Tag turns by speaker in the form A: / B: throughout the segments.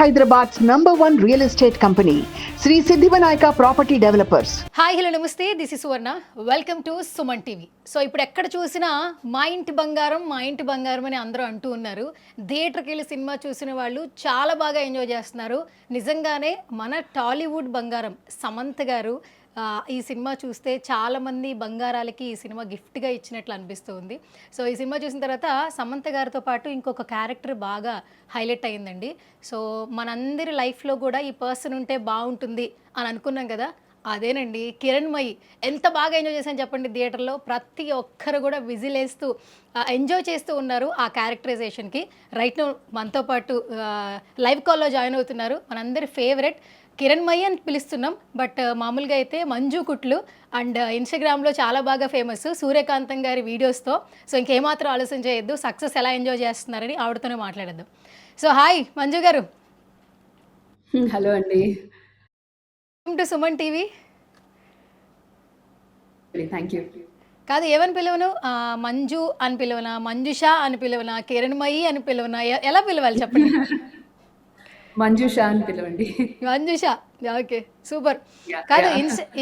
A: Hyderabad's #1 real estate company, Sri Siddhivanayaka Property Developers.
B: Hi hello నమస్తే, this is Suvarna. Welcome to Suman TV. So ఇప్పుడు ఎక్కడ చూసినా మా ఇంటి బంగారం అని అందరూ అంటూ ఉన్నారు. థియేటర్కి వెళ్ళి సినిమా చూసిన వాళ్ళు చాలా బాగా ఎంజాయ్ చేస్తున్నారు. నిజంగానే మన టాలీవుడ్ బంగారం సమంత గారు ఈ సినిమా చూస్తే చాలామంది బంగారాలకి ఈ సినిమా గిఫ్ట్గా ఇచ్చినట్లు అనిపిస్తుంది. సో ఈ సినిమా చూసిన తర్వాత సమంత గారితో పాటు ఇంకొక క్యారెక్టర్ బాగా హైలైట్ అయ్యిందండి. సో మనందరి లైఫ్లో కూడా ఈ పర్సన్ ఉంటే బాగుంటుంది అని అనుకున్నాం కదా, అదేనండి కిరణ్మయి. ఎంత బాగా ఎంజాయ్ చేశాను చెప్పండి. థియేటర్లో ప్రతి ఒక్కరు కూడా విజిల్ వేస్తూ ఎంజాయ్ చేస్తూ ఉన్నారు ఆ క్యారెక్టరైజేషన్కి. రైట్ మనతో పాటు లైవ్ కాల్లో జాయిన్ అవుతున్నారు మనందరి ఫేవరెట్ కిరణ్మయి అని పిలుస్తున్నాం, బట్ మామూలుగా అయితే మంజు కుట్లు అండ్ ఇన్స్టాగ్రామ్లో చాలా బాగా ఫేమస్ సూర్యకాంతం గారి వీడియోస్తో. సో ఇంకేమాత్రం ఆలోచన చేయొద్దు, సక్సెస్ ఎలా ఎంజాయ్ చేస్తున్నారని ఆవిడతోనే మాట్లాడద్దు. సో హాయ్ మంజు గారు.
C: హలో అండి.
B: Welcome to Suman TV.
C: Thank you.
B: కాదు ఏమని పిలవను, మంజు అని పిలవనా, మంజుష అని పిలవనా, కిరణ్మయి అని పిలవనా, ఎలా పిలవాలి చెప్పండి?
C: మంజుష అని పిలవండి.
B: Manjusha, okay super. కాదు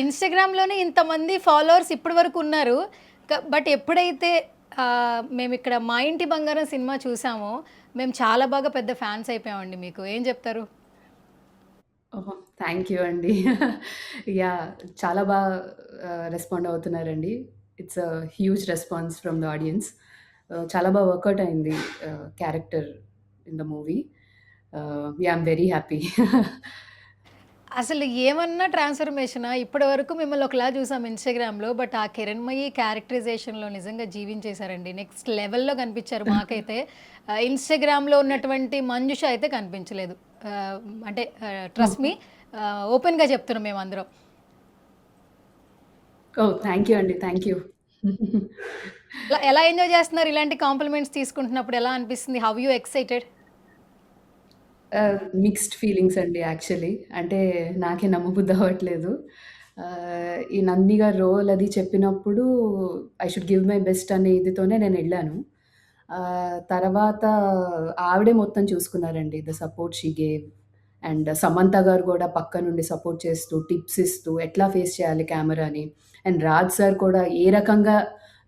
B: ఇన్స్టాగ్రామ్లోనే ఇంతమంది ఫాలోవర్స్ ఇప్పటి వరకు ఉన్నారు, బట్ ఎప్పుడైతే మేము ఇక్కడ మా ఇంటి బంగారం సినిమా చూసామో మేము చాలా బాగా పెద్ద ఫ్యాన్స్ అయిపోయామండి. మీకు ఏం చెప్తారు?
C: ఓహో! థ్యాంక్ యూ అండి. యాహ్! చాలా బాగా రెస్పాండ్ అవుతున్నారండి. It's a huge response from the audience. చాలా బాగా వర్కౌట్ అయింది character in the movie. Yeah! I'm very happy.
B: అసలు ఏమన్నా ట్రాన్స్ఫర్మేషనా? ఇప్పటి వరకు మిమ్మల్ని ఒకలా చూసాం ఇన్స్టాగ్రామ్లో, బట్ ఆ కిరణ్మయి క్యారెక్టరైజేషన్లో నిజంగా జీవించేశారండి. నెక్స్ట్ లెవెల్లో కనిపించారు మాకైతే. ఇన్స్టాగ్రామ్లో ఉన్నటువంటి మంజుష అయితే కనిపించలేదు. అంటే ట్రస్ట్ మీ, ఓపెన్గా చెప్తున్నాం మేమందరం.
C: ఓహ్! థ్యాంక్ యూ అండి. Thank you.
B: ఎలా ఎంజాయ్ చేస్తున్నారు ఇలాంటి కాంప్లిమెంట్స్ తీసుకుంటున్నప్పుడు? ఎలా అనిపిస్తుంది? How you excited?
C: Mixed feelings అండి యాక్చువల్లీ. అంటే నాకే నమ్మబుద్ధి అవ్వట్లేదు. ఈ నందిని గారు రోల్ అది చెప్పినప్పుడు I should give my best అనే ఇదితోనే నేనెళ్ళాను. తర్వాత ఆవిడే మొత్తం చూసుకున్నారండి. The support she gave and Samantha గారు కూడా పక్క నుండి సపోర్ట్ చేస్తూ, టిప్స్ ఇస్తూ ఎట్లా ఫేస్ చేయాలి కెమెరాని, అండ్ రాజ్ సార్ కూడా ఏ రకంగా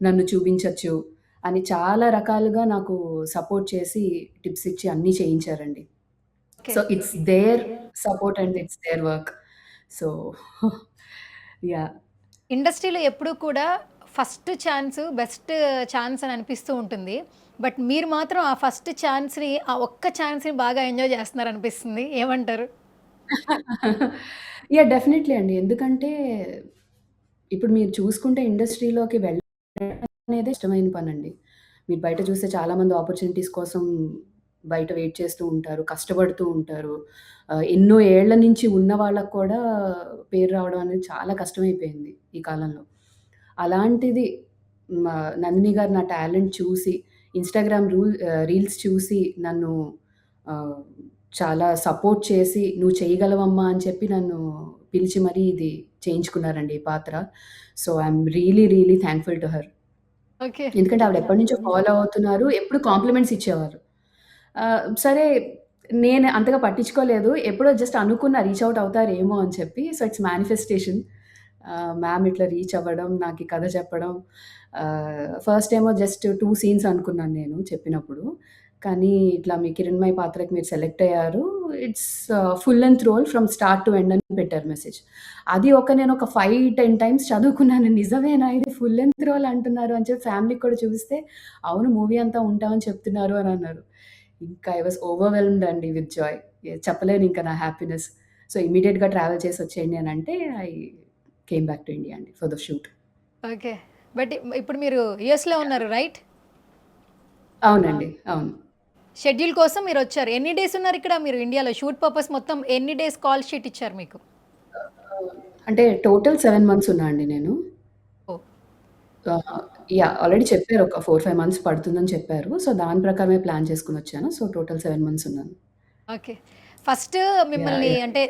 C: నన్ను చూపించొచ్చు అని చాలా రకాలుగా నాకు సపోర్ట్ చేసి, టిప్స్ ఇచ్చి అన్నీ చేయించారండి.
B: Okay.
C: So it's their support and it's their work. So yeah!
B: ఇండస్ట్రీలో ఎప్పుడూ కూడా ఫస్ట్ ఛాన్స్ బెస్ట్ ఛాన్స్ అని అనిపిస్తూ ఉంటుంది. బట్ మీరు మాత్రం ఆ ఫస్ట్ ఛాన్స్‌ని, ఆ ఒక్క ఛాన్స్‌ని బాగా ఎంజాయ్ చేస్తున్నారనిపిస్తుంది. ఏమంటారు?
C: యాహ్! డెఫినెట్‌లీ అండి. ఎందుకంటే ఇప్పుడు మీరు చూసుకుంటే ఇండస్ట్రీలోకి వెళ్ళడం అనేదే ఇష్టమైన పనండి. మీరు బయట చూస్తే చాలామంది ఆపర్చునిటీస్ కోసం బయట వెయిట్ చేస్తూ ఉంటారు. కష్టపడుతూ ఉంటారు. ఎన్నో ఏళ్ల నుంచి ఉన్న వాళ్ళకి కూడా పేరు రావడం అనేది చాలా కష్టమైపోయింది ఈ కాలంలో. అలాంటిది మ నందిని గారు నా టాలెంట్ చూసి, ఇన్‌స్టాగ్రామ్ రీల్స్ చూసి నన్ను ఆహ్, చాలా సపోర్ట్ చేసి, "నువ్వు చేయగలవమ్మా" అని చెప్పి నన్ను పిలిచి మరీ ఇది చేయించుకున్నారండి ఈ పాత్ర. So, I'm really, really thankful to her.
B: Okay.
C: ఎందుకంటే ఆవిడ ఎప్పటినుంచో ఫాలో అవుతున్నారు. ఎప్పుడు కాంప్లిమెంట్స్ ఇచ్చేవారు. సరే నేను అంతగా పట్టించుకోలేదు. ఎప్పుడో జస్ట్ అనుకున్నా రీచ్ ఔట్ అవుతారేమో అని చెప్పి. So, it's manifestation. మ్యామ్ ఇట్లా రీచ్ అవ్వడం, నాకీ కథ చెప్పడం. ఫస్ట్ ఏమో జస్ట్ 2 సీన్స్ అనుకున్నాను నేను చెప్పినప్పుడు. కానీ ఇట్లా మీ కిరణ్మయి పాత్రకి మీరు సెలెక్ట్ అయ్యారు. It's full length role from start to end అని పెట్టారు మెసేజ్. అది నేను ఒక 5, 10 టైమ్స్ చదువుకున్నాను. నిజమేనా ఇది ఫుల్ లెంగ్త్ రోల్ అంటున్నారు అని చెప్పి ఫ్యామిలీకి కూడా చూపిస్తే, అవును మూవీ అంతా ఉంటామని చెప్తున్నారు అని అన్నారు. ఇంకా ఐ వాస్ ఓవర్‌వెల్మ్డ్ అండి విత్ జాయ్. చెప్పలేను ఇంకా నా హ్యాపీనెస్. సో, ఇమ్మీడియేట్‌గా ట్రావెల్ చేసి వచ్చేయండి అని అంటే I came back to India అండి for the shoot.
B: Okay. But ఇప్పుడు మీరు యూఎస్‌లో ఉన్నారు రైట్?
C: అవునండి. అవును.
B: షెడ్యూల్ కోసం మీరొచ్చారు. ఎన్ని డేస్ ఉన్నారు ఇక్కడ మీరు ఇండియాలో? షూట్ పర్పస్ మొత్తం ఎన్ని డేస్ కాల్ షీట్ ఇచ్చారు మీకు?
C: అంటే టోటల్ 7 మంత్స్ ఉన్నా అండి నేను.
B: ఓహ్!
C: ఆహ్, యాహ్! ఆల్రెడీ చెప్పారు ఒక 4, 5 మంత్స్ పడుతుందని చెప్పారు. సో, దాని ప్రకారమే ప్లాన్ చేసుకొనొచ్చాను. సో, టోటల్ 7 మంత్స్ ఉన్నాను.
B: ఓకే. First
C: yeah!
B: మిమ్మల్ని
C: యాహ్!
B: అంటే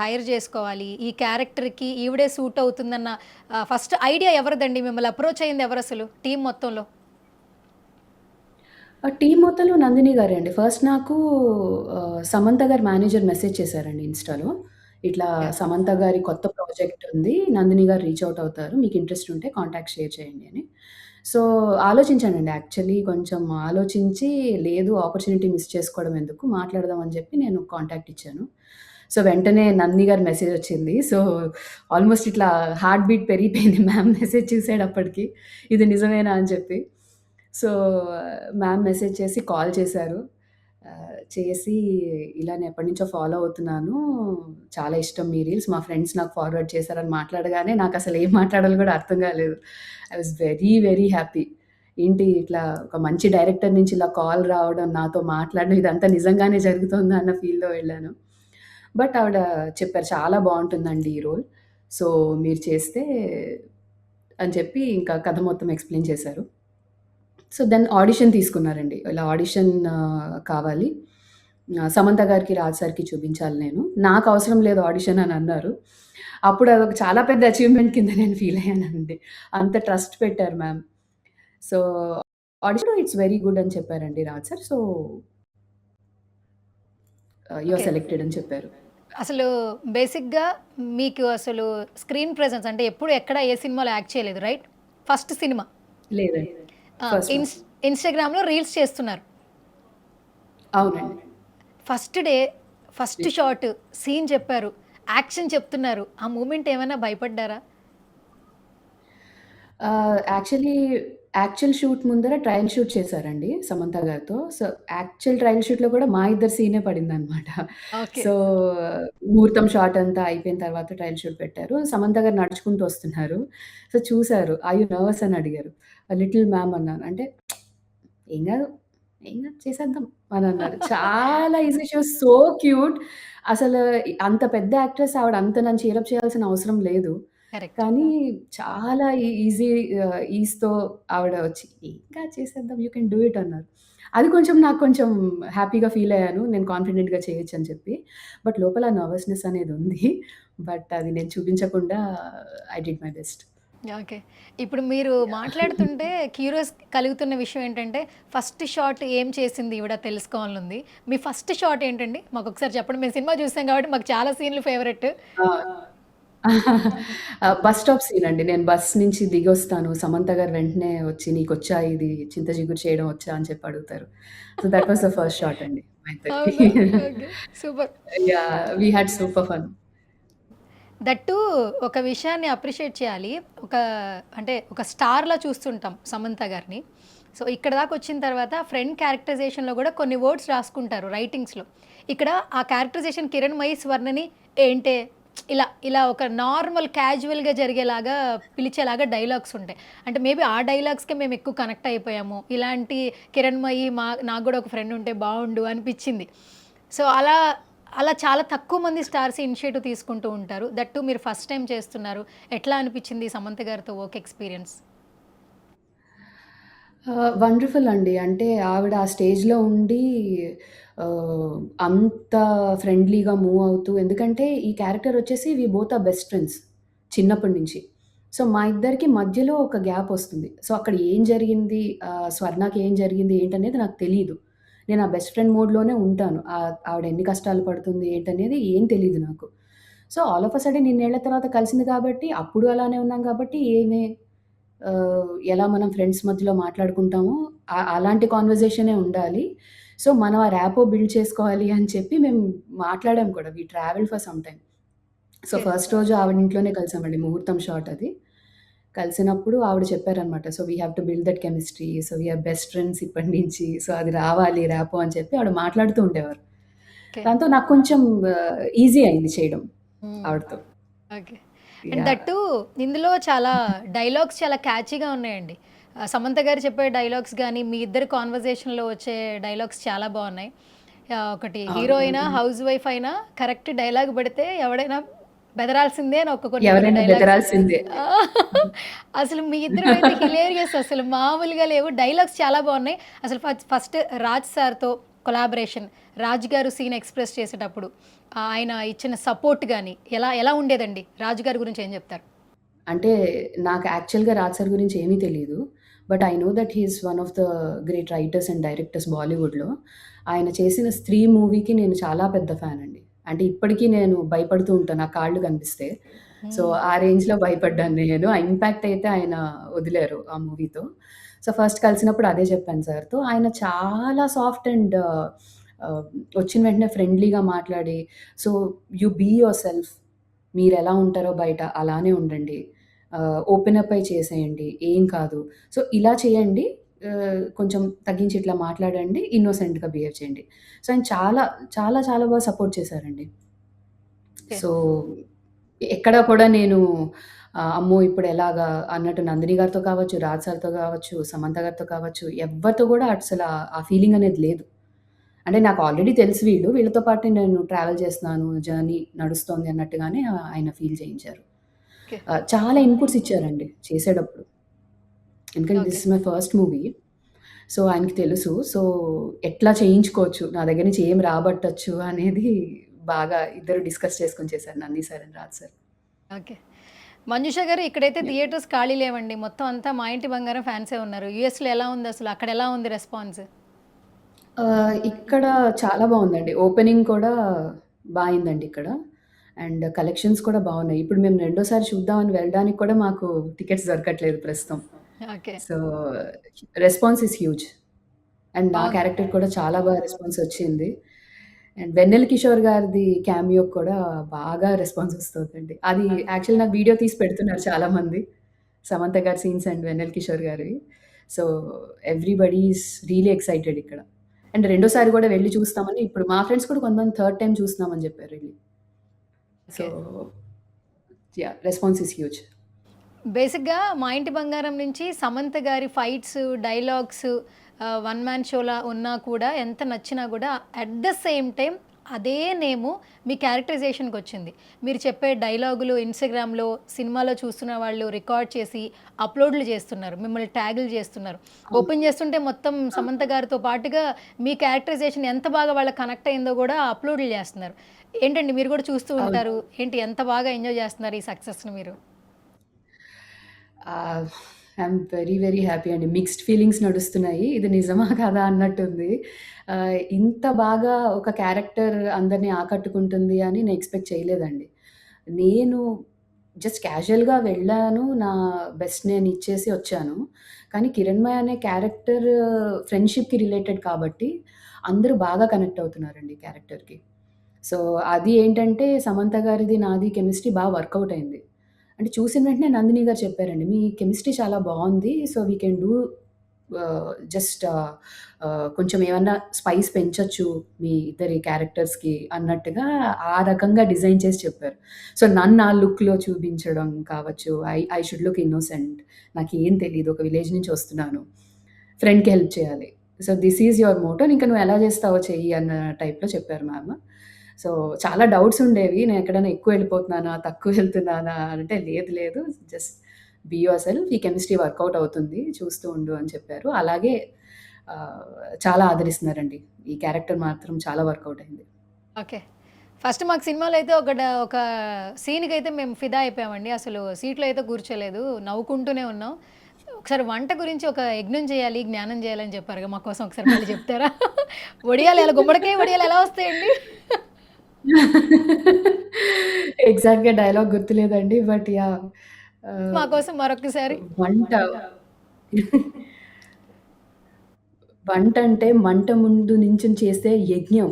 B: హైర్ చేసుకోవాలి, ఈ క్యారెక్టర్‌కి ఈవిడే సూట్ అవుతుందన్న ఫస్ట్ ఐడియా ఎవరిదండి? మిమ్మల్ని అప్రోచ్ అయింది ఎవరసలు టీమ్ మొత్తంలో?
C: టీమ్ మొత్తంలో నందిని గారే అండి. ఫస్ట్ నాకు సమంత గారి మేనేజర్ మెసేజ్ చేశారండి ఇన్‌స్టాలో. ఇట్లా
B: ఓకే.
C: సమంత గారి కొత్త ప్రాజెక్ట్ ఉంది. నందిని గారు రీచ్ ఔట్ అవుతారు. మీకు ఇంట్రెస్ట్ ఉంటే కాంటాక్ట్ షేర్ చేయండి అని. సో, ఆలోచించానండి యాక్చువల్లీ కొంచెం ఆలోచించి లేదు ఆపర్చునిటీ మిస్ చేసుకోవడం ఎందుకు మాట్లాడదాం అని చెప్పి నేను కాంటాక్ట్ ఇచ్చాను. సో, వెంటనే నందిని గారి మెసేజ్ వచ్చింది. సో, ఆల్‌మోస్ట్ ఇట్లా హార్ట్ బీట్ పెరిగిపోయింది మ్యామ్ మెసేజ్ చూసేటప్పటికి. ఇది నిజమేనా అని చెప్పి. సో, మ్యామ్ మెసేజ్ చేసి కాల్ చేశారు. చేసి ఇలా నేను ఎప్పటినుంచో ఫాలో అవుతున్నాను. చాలా ఇష్టం మీ రీల్స్. మా ఫ్రెండ్స్ నాకు ఫార్వర్డ్ చేశారని మాట్లాడగానే నాకసలు ఏం మాట్లాడాలో కూడా అర్థం కాలేదు. I was very, very happy. ఏంటి ఇట్లా ఒక మంచి డైరెక్టర్ నుంచి ఇలా కాల్ రావడం, నాతో మాట్లాడడం ఇదంతా నిజంగానే జరుగుతుందా అన్న ఫీల్‌లో వెళ్ళాను. బట్ ఆవిడ చెప్పారు చాలా బావుంటుందండి ఈ రోల్. సో, మీరు చేస్తే అని చెప్పి ఇంకా కథ మొత్తం ఎక్స్‌ప్లెయిన్ చేశారు. సో, దెన్ ఆడిషన్ తీసుకున్నారండి. ఇలా ఆడిషన్ కావాలి. సమంత గారికి, రాజ్ సార్‌కి చూపించాలి నేను. నాకవసరం లేదు ఆడిషన్ అని అన్నారు. అప్పుడు అదొక చాలా పెద్ద అచీవ్‌మెంట్ కింద నేను ఫీల్ అయ్యానండి. అంత ట్రస్ట్ పెట్టారు మ్యామ్. సో, ఆడిషన్‌లో ఇట్స్ వెరీ గుడ్ అని చెప్పారండి Raj sir. So, you are
B: okay.
C: Selected అని చెప్పారు.
B: అసలు బేసిక్‌గా మీకు అసలు స్క్రీన్ ప్రెజెన్స్ అంటే ఎప్పుడు ఎక్కడ ఏ సినిమాలో యాక్ట్ చేయలేదు రైట్? First cinema.
C: లేదండి.
B: ఆ!
C: First one.
B: ఇన్‌స్టాగ్రామ్‌లో రీల్స్ చేస్తున్నారు.
C: అవునండి.
B: First day, first shot, scene చెప్పారు. యాక్షన్ చెప్తున్నారు. ఆ మూమెంట్ ఏమైనా భయపడ్డారా?
C: యాక్చువల్లీ యాక్చువల్ షూట్ ముందర ట్రయల్ షూట్ చేశారండి సమంత గారితో. సో, యాక్చువల్ ట్రయల్ షూట్‌లో కూడా మా ఇద్దరి సీనే పడిందనమాట.
B: ఓకే.
C: సో, ముహూర్తం షాట్ అంతా అయిపోయిన తర్వాత ట్రయల్ షూట్ పెట్టారు. సమంత గారు నడుచుకుంటూ వస్తున్నారు. సో, చూసారు. "ఆర్ యూ నర్వస్" అని అడిగారు. లిటిల్ మ్యామ్ అన్నాను. అంటే "ఏం గాదు, ఏం గాదు చేసేద్దాం" అని అన్నారు. చాలా easy she was so cute. అసలు అంత పెద్ద యాక్ట్రెస్ ఆవిడ అంత నన్ను చీరప్ చేయాల్సిన అవసరం లేదు.
B: కరెక్ట్.
C: కానీ చాలా ఈజీ ఈజ్‌తో ఆవిడ వచ్చి "ఏం కాదు చేసేద్దాం. యూ కెన్ డూ ఇట్" అన్నారు. అది కొంచెం నాకు కొంచెం హ్యాపీగా ఫీల్ అయ్యాను. నేను కాన్ఫిడెంట్‌గా చేయొచ్చని చెప్పి. బట్ లోపల నర్వస్‌నెస్ అనేది ఉంది. బట్ అది నేను చూపించకుండా I did my best.
B: Okay. ఇప్పుడు మీరు మాట్లాడుతుంటే క్యూరియస్ కలుగుతున్న విషయం ఏంటంటే, ఫస్ట్ షాట్ ఏం చేసింది ఈవిడ తెలుసుకోవాలనుంది. మీ ఫస్ట్ షాట్ ఏంటండి? మాకొకసారి చెప్పండి. మేము సినిమా చూసాం కాబట్టి మాకు చాలా సీన్‌లు ఫేవరెట్.
C: ఆ! బస్ స్టాప్ సీన్ అండి. నేను బస్ నుంచి దిగొస్తాను. సమంత గారు వెంటనే వచ్చి "నీకొచ్చా ఇది చింత చిగురు చేయడం వచ్చా?" అని చెప్పి అడుగుతారు. So, that was the first shot అండి మా ఇద్దరిది.
B: అవునా? Okay. Super.
C: Yeah! We had super fun.
B: That ఒక విషయాన్ని అప్రిషియేట్ చేయాలి. ఒక అంటే ఒక స్టార్‌లా చూస్తుంటాం సమంత గారిని. సో, ఇక్కడ దాకా వచ్చిన తర్వాత ఫ్రెండ్ క్యారెక్టరైజేషన్‌లో గూడా కొన్ని వర్డ్స్ రాసుకుంటారు రైటింగ్స్‌లో. ఇక్కడ ఆ క్యారెక్టరైజేషన్ కిరణ్‌మయి స్వర్ణని ఏంటే ఇలా ఇలా ఒక నార్మల్ క్యాజువల్‌గా జరిగేలాగా పిలిచేలాగా డైలాగ్స్ ఉంటాయి. అంటే మేబీ ఆ డైలాగ్స్‌కే మేము ఎక్కువ కనెక్ట్ అయిపోయాము. ఇలాంటి కిరణ్‌మయి నాకు గూడా ఒక ఫ్రెండ్ ఉంటే బావుండు అనిపిచ్చింది. సో, అలా అలా చాలా తక్కువ మంది స్టార్స్ ఇనిషియేటివ్ తీసుకుంటూ ఉంటారు. దట్ టూ మీరు ఫస్ట్ టైమ్ చేస్తున్నారు. ఎట్లా అనిపిచ్చింది సమంత గారితో వర్క్ ఎక్స్‌పీరియన్స్?
C: వండర్‌ఫుల్ అండి. అంటే ఆవిడ ఆ స్టేజ్‌లో ఉండి అంత ఫ్రెండ్లీగా మూవ్ అవుతూ ఎందుకంటే ఈ క్యారెక్టర్ వచ్చేసి we both are best friends చిన్నప్పటి నుంచి. సో, మా ఇద్దరికి మధ్యలో ఒక గ్యాప్ వస్తుంది. సో, అక్కడ ఏం జరిగింది స్వర్ణకి ఏం జరిగింది ఏంటనేది నాకు తెలీదు. నేను ఆ బెస్ట్ ఫ్రెండ్ మోడ్‌లోనే ఉంటాను. ఆవిడ ఎన్ని కష్టాలు పడుతుంది ఏంటనేది ఏం తెలీదు నాకు. So, all of a sudden ఇన్నేళ్ల తర్వాత కలిసింది కాబట్టి అప్పుడు అలానే ఉన్నాం కాబట్టి ఏమే ఎలా మనం ఫ్రెండ్స్ మధ్యలో మాట్లాడుకుంటామో అలాంటి కాన్వర్జేషనే ఉండాలి. సో, మనం ఆ ర్యాపో బిల్డ్ చేసుకోవాలి అని చెప్పి మేము మాట్లాడాం కూడా. We travelled for some time. So,
B: okay.
C: First రోజు ఆవిడ ఇంట్లోనే కలిసామండి. ముహూర్తం షాట్ అది. కలిసినప్పుడు ఆవిడ చెప్పారనమాట. So, we have to build that chemistry. So, we are best friends ఇప్పటి నుంచి. సో, అది రావాలి ర్యాపో అని చెప్పి ఆవిడ మాట్లాడుతూ ఉండేవారు.
B: ఓకే.
C: దాంతో నాకు కొంచెం ఈజీ అయింది చేయడం
B: హ్మ్.
C: ఆవిడతో.
B: Okay. And that
C: yeah!
B: Two ఇందులో చాలా డైలాగ్స్ చాలా క్యాచీగా ఉన్నాయండి. సమంత గారు చెప్పే డైలాగ్స్ గానీ, మీ ఇద్దరి కాన్వర్జేషన్‌లో వచ్చే డైలాగ్స్ చాలా బావున్నాయి. ఒకటి హీరో అయినా,
C: అవును.
B: హౌస్ వైఫ్ అయినా కరెక్ట్ డైలాగ్ పెడితే ఎవడైనా బెదరాల్సిందే అని కొన్ని కొన్ని
C: ఎవరైనా
B: డైలాగ్స్.
C: బెదరాల్సిందే.
B: ఆ! అసలు మీ ఇద్దరివైతే హిలేరియస్ అసలు మామూలుగా లేవు. డైలాగ్స్ చాలా బావున్నాయి. అసలు ఫస్ట్ రాజ్ సార్‌తో కొలాబరేషన్. రాజ్ గారు సీన్ ఎక్స్‌ప్రెస్ చేసేటప్పుడు ఆయన ఇచ్చిన సపోర్ట్ గాని ఎలా ఎలా ఉండేదండి? రాజు గారి గురించి ఏం చెప్తారు?
C: అంటే నాకు యాక్చువల్‌గా రాజ్ సార్ గురించి ఏమీ తెలీదు. But I know that he is one of the great writers and directors బాలీవుడ్‌లో. ఆయన చేసిన 'స్త్రీ' మూవీకి నేను చాలా పెద్ద ఫ్యాన్ అండి. అంటే ఇప్పటికి నేను భయపడుతూ ఉంటాను నా కాళ్ళు కనిపిస్తే. సో, ఆ రేంజ్‌లో భయపడ్డాను నేను. ఆ ఇంపాక్ట్ అయితే ఆయన వదిలారు ఆ మూవీతో. సో, ఫస్ట్ కలిసినప్పుడు అదే చెప్పాను సార్‌తో. ఆయన చాలా సాఫ్ట్ అండ్ ఆహ్, వచ్చిన వెంటనే ఫ్రెండ్లీగా మాట్లాడి, "సో, యూ బీ యువర్‌సెల్ఫ్. మీరెలా ఉంటారో బయట అలానే ఉండండి. ఓపెన్ అప్ అయి చేసేయండి. ఏం కాదు. సో, ఇలా చేయండి. కొంచెం తగ్గించి ఇట్లా మాట్లాడండి. ఇన్నోసెంట్‌గా బిహేవ్ చేయండి." సో, ఆయన చాలా, చాలా, చాలా బాగా సపోర్ట్ చేశారండి.
B: ఓకే.
C: సో, ఎక్కడ కూడా నేను అమ్మో! ఇప్పుడెలాగా అన్నట్టు నందిని గారితో కావచ్చు, రాజ్ సార్‌తో కావచ్చు, సమంత గారితో కావచ్చు, ఎవ్వరితో కూడా అసల ఆ ఫీలింగ్ అనేది లేదు. అంటే నాకు ఆల్రెడీ తెలుసు వీళ్ళు. వీళ్ళతో పాటు నేను ట్రావెల్ చేస్తున్నాను, జర్నీ నడుస్తోంది అన్నట్టుగానే ఆయన ఫీల్ చేయించారు.
B: ఓకే.
C: చాలా ఇన్‌పుట్స్ ఇచ్చారండి చేసేటప్పుడు. ఎందుకంటే this
B: okay.
C: Is my first movie. So, ఆయనకి తెలుసు. సో, ఎట్లా చేయించుకోవచ్చు, నా దగ్గర నుంచి ఏం రాబట్టొచ్చు అనేది బాగా ఇద్దరు డిస్కస్ చేసుకొని చేశారు Nandi sir and Raj sir.
B: Okay. Manjusha గారు ఇక్కడైతే థియేటర్స్ ఖాళీ లేవండి. మొత్తం అంతా మా ఇంటి బంగారం ఫ్యాన్సే ఉన్నారు. యూఎస్‌లో ఎలా ఉంది అసలు? అక్కడ ఎలా ఉంది రెస్పాన్స్?
C: ఇక్కడ చాలా బావుందండి. ఓపెనింగ్ కూడా బా అయిందండి ఇక్కడ. అండ్ కలెక్షన్స్ కూడా బావున్నాయి. ఇప్పుడు మేము రెండోసారి చూద్దామని వెళ్ళడానికి కూడా మాకు టికెట్స్ దొరకట్లేదు ప్రస్తుతం.
B: Okay.
C: So, response is huge. And నా
B: బావుంది.
C: క్యారెక్టర్ కూడా చాలా బాగా రెస్పాన్స్ వచ్చింది. అండ్ వెన్నెల కిషోర్ గారిది క్యామియోకి కూడా బాగా రెస్పాన్స్ వస్తుందండి. అది యాక్చువల్లీ నాకు వీడియో తీసి పెడుతున్నారు చాలామంది. సమంత గారి సీన్స్ అండ్ వెన్నెల కిషోర్ గారివి. So, everybody is really excited ఇక్కడ. అండ్ రెండోసారి కూడా వెళ్లి చూస్తామని ఇప్పుడు మా ఫ్రెండ్స్ కూడా కొంతమంది థర్డ్ టైమ్ చూస్తున్నామని చెప్పారు ఎళ్లి. So,
B: okay.
C: Yeah! Response is huge.
B: బేసిక్‌గా 'మా ఇంటి బంగారం' నుంచి సమంత గారి fights, dialogues one man shola ఉన్నా కూడా ఎంత నచ్చినా కూడా అట్ ద సేమ్ టైమ్ అదే నేము మీ క్యారెక్టరైజేషన్‌కొచ్చింది. మీరు చెప్పే డైలాగులు ఇన్‌స్టాగ్రామ్‌లో, సినిమాలో చూస్తున్న వాళ్ళు రికార్డ్ చేసి అప్‌లోడ్‌లు చేస్తున్నారు. మిమ్మల్ని ట్యాగులు చేస్తున్నారు.
C: అవును.
B: ఓపెన్ చేస్తుంటే మొత్తం సమంత గారితో పాటుగా మీ క్యారెక్టరైజేషన్ ఎంత బాగా వాళ్ళకి కనెక్ట్ అయిందో కూడా అప్‌లోడ్‌లు చేస్తున్నారు. ఏంటండి మీరు కూడా చూస్తూ
C: అవును.
B: ఉంటారు. ఏంటి ఎంత బాగా ఎంజాయ్ చేస్తున్నారు ఈ సక్సెస్‌ని మీరు?
C: ఐయామ్ వెరీ, వెరీ హ్యాపీ అండి. మిక్స్డ్ ఫీలింగ్స్ నడుస్తున్నాయి. ఇది నిజమా కాదా అన్నట్టుంది. ఇంత బాగా ఒక క్యారెక్టర్ అందరిని ఆకట్టుకుంటుంది అని నేను ఎక్స్‌పెక్ట్ చేయలేదండి. నేను జస్ట్ క్యాజుయల్‌గా వెళ్ళాను. నా బెస్ట్ నేను ఇచ్చేసి వచ్చాను. కానీ 'కిరణ్మయ్' అనే క్యారెక్టర్ ఫ్రెండ్‌షిప్‌కి రిలేటెడ్ కాబట్టి అందరూ బాగా కనెక్ట్ అవుతున్నారండి క్యారెక్టర్‌కి. సో, అది ఏంటంటే సమంత గారిది, నాది కెమిస్ట్రీ వర్కౌట్ అయింది. అంటే చూసిన వెంటనే నందిని గారు చెప్పారండి. "మీ కెమిస్ట్రీ చాలా బావుంది. So, we can do just కొంచెం ఏమన్నా స్పైస్ పెంచొచ్చు మీ ఇద్దరి క్యారెక్టర్స్‌కి" అన్నట్టుగా ఆ రకంగా డిజైన్ చేసి చెప్పారు. సో, నన్ను ఆ లుక్‌లో చూపించడం కావచ్చు. I should look innocent. నాకేం తెలీదు. ఒక విలేజ్ నుంచి వస్తున్నాను. ఫ్రెండ్‌కి హెల్ప్ చేయాలి. So, this is your Moto. ఇంక నువ్వు ఎలా చేస్తావో చెయ్యి అన్న టైప్‌లో చెప్పారు మ్యామ్. సో, చాలా డౌట్స్ ఉండేవి. నేను ఎక్కడైనా ఎక్కువ వెళ్ళిపోతున్నానా? తక్కువ వెళ్తున్నానా? అంటే లేదు లేదు. Just be yourself. ఈ కెమిస్ట్రీ వర్కౌట్ అవుతుంది. చూస్తూ ఉండు అని చెప్పారు. అలాగే చాలా ఆదరిస్తున్నారండి. ఈ క్యారెక్టర్ మాత్రం చాలా వర్కౌట్ అయింది.
B: ఓకే. ఫస్ట్ మాకు సినిమాలో అయితే ఒక సీన్‌కైతే మేము ఫిదా అయిపోయామండి. అసలు సీట్‌లో అయితే కూర్చోలేదు. నవ్వుకుంటూనే ఉన్నాం. ఒకసారి వంట గురించి ఒక యజ్ఞం చేయాలి, జ్ఞానం చేయాలని చెప్పారుగా మా కోసం ఒకసారి మళ్ళీ చెప్తారా? వడియాలు ఎలా గుమ్మడికాయ వడియాలు ఎలా వస్తాయండి?
C: ఎగ్జాక్ట్‌గా డైలాగ్ గుర్తులేదండి. But yeah!
B: మా
C: ఆహ్,
B: కోసం మరొకసారి.
C: వంట వంటంటే మంట ముందు నించొని చేసే యజ్ఞం.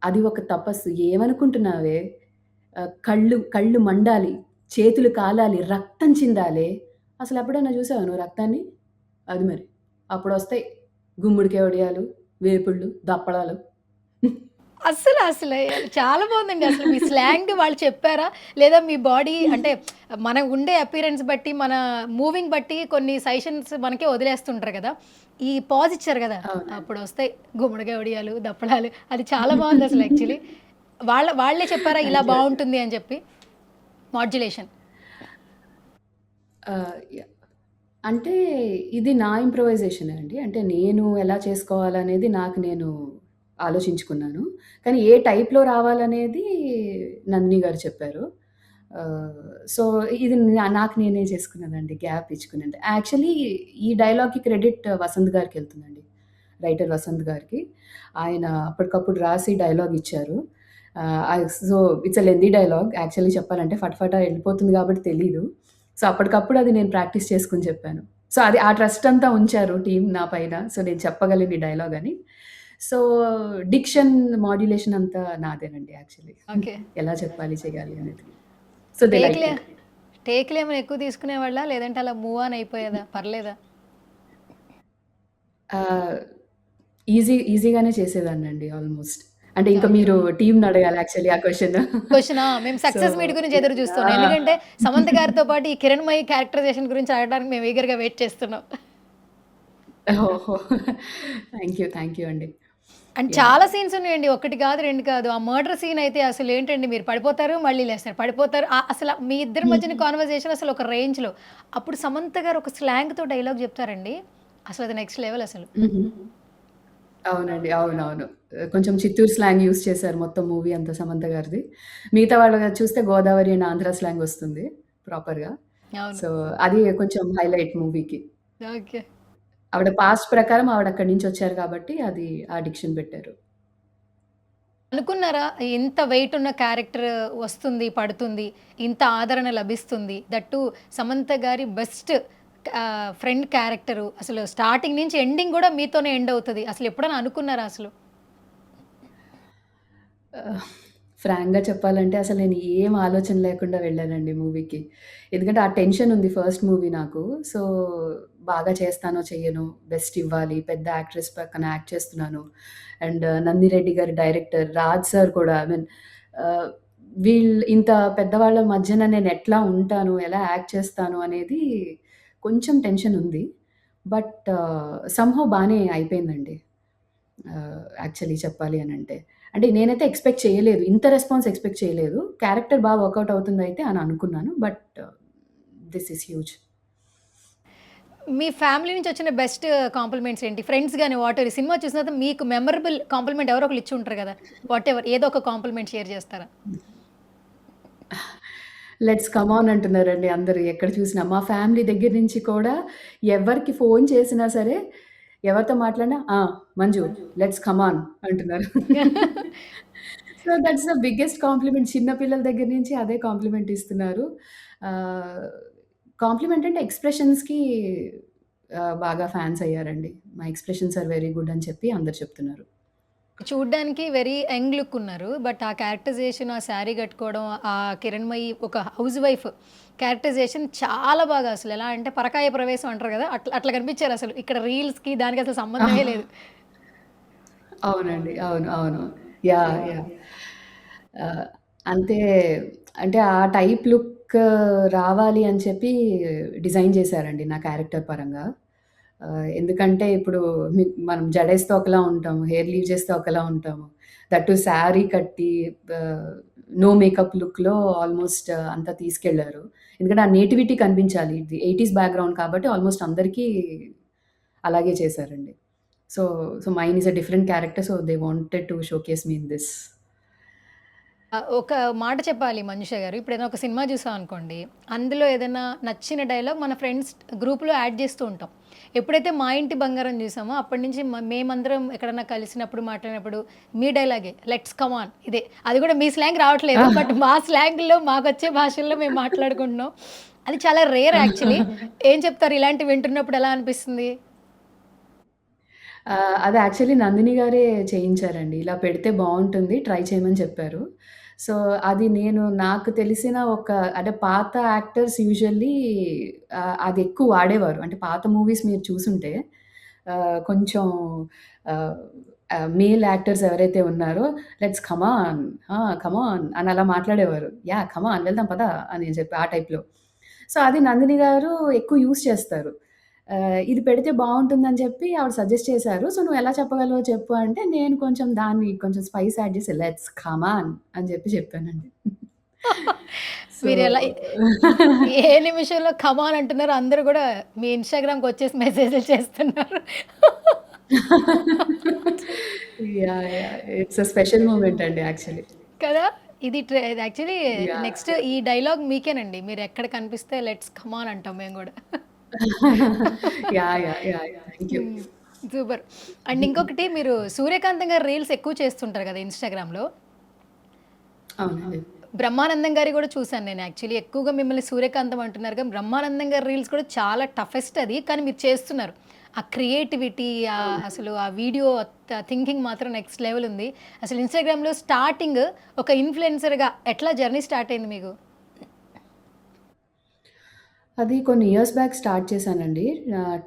C: అది ఒక తపస్సు. ఏమనుకుంటున్నావే? కళ్ళు కళ్ళు మండాలి, చేతులు కాలాలి, రక్తం చిందాలే. అసలెప్పుడైనా చూసావా నువ్వు రక్తాన్ని? అది మరి. అప్పుడొస్తాయి గుమ్మడికాయ వడియాలు, వేపుళ్ళు, దప్పడాలు.
B: అసలు చాలా బావుందండి. అసలు మీ స్లాంగ్ వాళ్ళు చెప్పారా? లేదా మీ బాడీ అంటే మన ఉండే అపియరెన్స్ బట్టి, మన మూవింగ్ బట్టి కొన్ని సజెషన్స్ మనకే వదిలేస్తుంటారు కదా! ఈ పాజ్ ఇచ్చారు కదా!
C: అవునండి.
B: అప్పుడొస్తాయి గుమ్మడికాయ వడియాలు, దప్పడాలు అది చాలా బావుందసలు యాక్చువల్లీ. వాళ్ళే చెప్పారా ఇలా
C: థాంక్ యూ అండి.
B: బావుంటుంది అని చెప్పి? మాడ్యులేషన్.
C: యాహ్! అంటే ఇది నా ఇంప్రొవైజేషనే అండి. అంటే నేను ఎలా చేసుకోవాలనేది నాకు నేను ఆలోచించుకున్నాను. కానీ ఏ టైప్‌లో రావాలనేది నందిని గారు చెప్పారు. సో, ఇది నాకు నేనే చేసుకున్నానండి. గ్యాప్ ఇచ్చుకున్నాను. యాక్చువల్లీ ఈ డైలాగ్‌కి క్రెడిట్ వసంత్ గారికెళ్తుందండి. రైటర్ వసంత్ గారికి. ఆయన అప్పటికప్పుడు రాసి డైలాగ్ ఇచ్చారు. So, it's a lengthy dialogue actually చెప్పాలంటే ఫటాఫటా ఎళ్ళిపోతుంది కాబట్టి తెలీదు. సో, అప్పటికప్పుడు అది నేను ప్రాక్టీస్ చేసుకొని చెప్పాను. సో, అది ఆ ట్రస్ట్ అంతా ఉంచారు టీమ్ నా పైన. సో, నేను చెప్పగలను ఈ డైలాగ్ అని. సో, డిక్షన్, మాడ్యులేషన్ అంతా నాదేనండి యాక్చువల్లీ.
B: ఓకే.
C: ఎలా చెప్పాలి, చేయాలి అనేది. సో, దే లైక్డ్
B: టేక్‌లే
C: ఇట్.
B: టేక్‌లేమైనా ఎక్కువ తీసుకునేవాళ్ళా? లేదంటే అలా మూవ్ ఆన్ అయిపోయేదా? పర్లేదా?
C: ఆహ్, ఈజీగానే చేసేదాన్నండి ఆల్‌మోస్ట్. అంటే ఇంక
B: ఓకే.
C: మీరు టీమ్‌ని అడగాలి యాక్చువల్లీ ఆ క్వెషన్.
B: క్వెషనా? మేము
C: సో,
B: సక్సెస్ మీట్ గురించి ఎదురు చూస్తున్నాం.
C: ఆ!
B: ఎందుకంటే సమంత గారితో పాటు ఈ కిరణ్మయి క్యారెక్టరైజేషన్ గురించి అడగడానికి మేము ఈగర్‌గా వెయిట్ చేస్తున్నాం.
C: ఓహో! థ్యాంక్ యూ అండి.
B: And
C: yeah!
B: చాలా సీన్స్ ఉన్నాయండి. 1 కాదు, 2 కాదు. ఆ మర్డర్ సీన్ అయితే అసలేంటండి, మీరు పడిపోతారు, మళ్ళీ లేస్తారు. పడిపోతారు. అసల మీ ఇద్దరి మధ్యన కాన్వర్జేషన్ అసలు ఒక రేంజ్‌లో. అప్పుడు సమంత గారు ఒక స్లాంగ్‌తో డైలాగ్ చెప్తారండి. అసలది నెక్స్ట్ లెవెల్ అసలు.
C: హుహు. అవునండి. అవునవును. కొంచెం చిత్తూరు స్లాంగ్ యూజ్ చేశారు మొత్తం మూవీ అంతా సమంత గారిది. మిగతా వాళ్ళది చూస్తే గోదావరి అండ్ ఆంధ్ర స్లాంగ్ వస్తుంది ప్రాపర్‌గా.
B: అవును.
C: సో, అది కొంచెం హైలైట్ మూవీకి.
B: ఓకే.
C: ఆవిడ పాస్ట్ ప్రకారం ఆవిడ అక్కడి నుంచి వచ్చారు కాబట్టి అది ఆ డిక్షన్ పెట్టారు.
B: అనుకున్నారా? ఇంత వెయిట్ ఉన్న క్యారెక్టర్ వస్తుంది, పడుతుంది. ఇంత ఆదరణ లభిస్తుంది. దట్ టూ సమంత గారి బెస్ట్ ఫ్రెండ్ క్యారెక్టరు. అసలు స్టార్టింగ్ నుంచి ఎండింగ్ గూడా మీతోనే ఎండ్ అవుతది. అసలు ఎప్పుడైనా అనుకున్నారా అసలు?
C: ఫ్రాంక్‌గా చెప్పాలంటే అసలు నేను ఏం ఆలోచన లేకుండా వెళ్ళానండి మూవీకి. ఎందుకంటే ఆ టెన్షన్ ఉంది ఫస్ట్ మూవీ నాకు. సో, బాగా చేస్తానో చెయ్యనో, బెస్ట్ ఇవ్వాలి, పెద్ద యాక్ట్రెస్ పక్కన యాక్ట్ చేస్తున్నాను. అండ్ నందిరెడ్డి గారి డైరెక్టర్, రాజ్ సార్ కూడా ఐ మీన్ ఆహ్, ఇంత పెద్దవాళ్ళ మధ్యన నేను ఎట్లా ఉంటాను, ఎలా యాక్ట్ చేస్తాను అనేది కొంచెం టెన్షన్ ఉంది. బట్ సమ్‌హౌ బానే అయిపోయిందండి. యాక్చువల్లీ చెప్పాలి అనంటే. అంటే నేనైతే ఎక్స్‌పెక్ట్ చేయలేదు. ఇంత రెస్పాన్స్ ఎక్స్‌పెక్ట్ చేయలేదు. క్యారెక్టర్ వర్కౌట్ అవుతుందయితే అని అనుకున్నాను. But this is huge.
B: Me family నుంచి వచ్చిన బెస్ట్ కాంప్లిమెంట్స్ ఏంటి? ఫ్రెండ్స్ గాని వాటెవర్, ఈ సినిమా చూసిన తర్వాత మీకు మెమరబుల్ కాంప్లిమెంట్ ఎవరో ఒకళ్ళు ఇచ్చి ఉంటారు గదా! వాటెవర్ ఏదో ఒక కాంప్లిమెంట్ షేర్ చేస్తారా?
C: లెట్స్ కమ్ ఆన్ అంటున్నారండి అందరూ ఎక్కడ చూసినా. మా ఫ్యామిలీ దగ్గర నుంచి కూడా ఎవరికి ఫోన్ చేసినా సరే, ఎవరితో మాట్లాడినా మంజు లెట్స్ కమ్ ఆన్ అంటున్నారు. So, that's the biggest compliment. చిన్న పిల్లల దగ్గర నుంచి అదే కాంప్లిమెంట్ ఇస్తున్నారు. ఆహ్, కాంప్లిమెంట్ అంటే ఎక్స్‌ప్రెషన్స్‌కి బాగా ఫాన్స్ అయ్యారండి. My expressions are very good అని చెప్పి అందరూ చెప్తున్నారు.
B: చూడ్డానికి వెరీ యంగ్ లుక్ ఉన్నారు. బట్ ఆ క్యారెక్టరైజేషన్, ఆ శారీ కట్టుకోవడం, ఆ కిరణ్మయి ఒక హౌస్ వైఫ్ క్యారెక్టరైజేషన్ చాలా బాగా, అసలు ఎలా అంటే పరకాయ ప్రవేశం అంటారు కదా! అట్లా అట్లా కనిపించారు అసలు. ఇక్కడ రీల్స్‌కి దానికి అసలు సంబంధమే లేదు.
C: అవునండి. అవును. యాహ్! ఆహ్, అంతే అంటే ఆ టైప్ లుక్ రావాలి అని చెప్పి డిజైన్ చేశారండి నా క్యారెక్టర్ పరంగా. ఎందుకంటే ఇప్పుడు మనం జడేస్తే ఒకలా ఉంటాము. హెయిర్ లీవ్ చేస్తే ఒకలా ఉంటాము. దట్ టూ శారీ కట్టి ఆహ్, నో మేకప్ లుక్‌లో ఆల్‌మోస్ట్ అంతా తీసుకెళ్లారు. ఎందుకంటే ఆ నేటివిటీ కనిపించాలి. ఇది 80స్ బ్యాక్‌గ్రౌండ్ కాబట్టి ఆల్‌మోస్ట్ అందరికీ అలాగే చేశారండి. So, mine is a different character. So, they wanted to showcase me in this.
B: ఒక మాట చెప్పాలి మంజుష గారు. ఇప్పుడు ఏదైనా ఒక సినిమా చూసామనుకోండి, అందులో ఏదైనా నచ్చిన డైలాగ్ మన ఫ్రెండ్స్ గ్రూప్‌లో యాడ్ చేస్తూ ఉంటాం. ఎప్పుడైతే 'మా ఇంటి బంగారం' చూసామో అప్పటి నుంచి మేమందరం ఎక్కడన్నా కలిసినప్పుడు, మాట్లాడినప్పుడు మీ డైలాగే లెట్స్ కమ్ ఆన్ ఇదే. అది కూడా మీ స్లాంగ్ రావట్లేదు. బట్ మా స్లాంగ్‌లో మాకొచ్చే భాషల్లో మేము మాట్లాడుకుంటున్నాం. అది చాలా రేర్ యాక్చువల్లీ. ఏం చెప్తారు ఇలాంటివి వింటున్నప్పుడు ఎలా అనిపిస్తుంది?
C: అది యాక్చువల్లీ నందిని గారే చేయించారండి. ఇలా పెడితే బావుంటుంది. ట్రై చేయమని చెప్పారు. సో, అది నాకు తెలిసిన అంటే పాత యాక్టర్స్ యూజువల్లీ అది ఎక్కువ వాడేవారు. అంటే పాత మూవీస్ మీరు చూసుంటే కొంచెం ఆహ్, మేల్ యాక్టర్స్ ఎవరైతే ఉన్నారో let's come on, come on అని అలా మాట్లాడేవారు. యాహ్! కమ్ ఆన్ వెళ్దాం పదా అని చెప్పి ఆ టైప్‌లో. సో, అది నందిని గారు ఎక్కువ యూజ్ చేస్తారు. ఇది పెడితే బావుంటుందని చెప్పి ఆవిడ సజెస్ట్ చేశారు. సో, "నువ్వు ఎలా చెప్పగలవో చెప్పు" అంటే నేను దాన్ని కొంచెం స్పైస్ యాడ్ చేసి లెట్స్ కమ్ ఆన్ అని చెప్పానండి. సో
B: మీరెలా ఏ నిమిషంలో కమాన్ అంటున్నారో అందరూ గూడా మీ ఇన్‌స్టాగ్రామ్‌కొచ్చేసి మెసేజ్‌లు చేస్తున్నారు.
C: Yeah! It's a special moment అండి యాక్చువల్లీ.
B: కదా! ఇది యాక్చువల్లీ
C: యాహ్!
B: నెక్స్ట్ ఈ డైలాగ్ మీకేనండి. మీరు ఎక్కడ కనిపిస్తే లెట్స్ కమ్ ఆన్ అంటాం మేము గూడా.
C: Yeah! Yeah! Yeah! Yeah! Thank you.
B: Hmm. Super. And ఇంకొకటి మీరు సూర్యకాంతం గారి రీల్స్ ఎక్కువ చేస్తుంటారు కదా ఇన్‌స్టాగ్రామ్‌లో.
C: అవునండి.
B: బ్రహ్మానందం గారియి గూడా చూసాను నేను యాక్చువల్లీ. ఎక్కువగా మిమ్మల్ని సూర్యకాంతం అంటున్నారు గానీ, బ్రహ్మానందం గారి రీల్స్ కూడా చాలా టఫెస్ట్ అది. కానీ మీరు చేస్తున్నారు. ఆ క్రియేటివిటీ
C: అవును.
B: అసలు ఆ వీడియో థింకింగ్ మాత్రం నెక్స్ట్ లెవెల్ ఉంది. అసలు ఇన్‌స్టాగ్రామ్‌లో స్టార్టింగ్ ఒక ఇన్‌ఫ్లుయెన్సర్‌గా ఎట్లా జర్నీ స్టార్ట్ అయింది మీకు?
C: అది కొన్ని ఇయర్స్ బ్యాక్ స్టార్ట్ చేశానండి.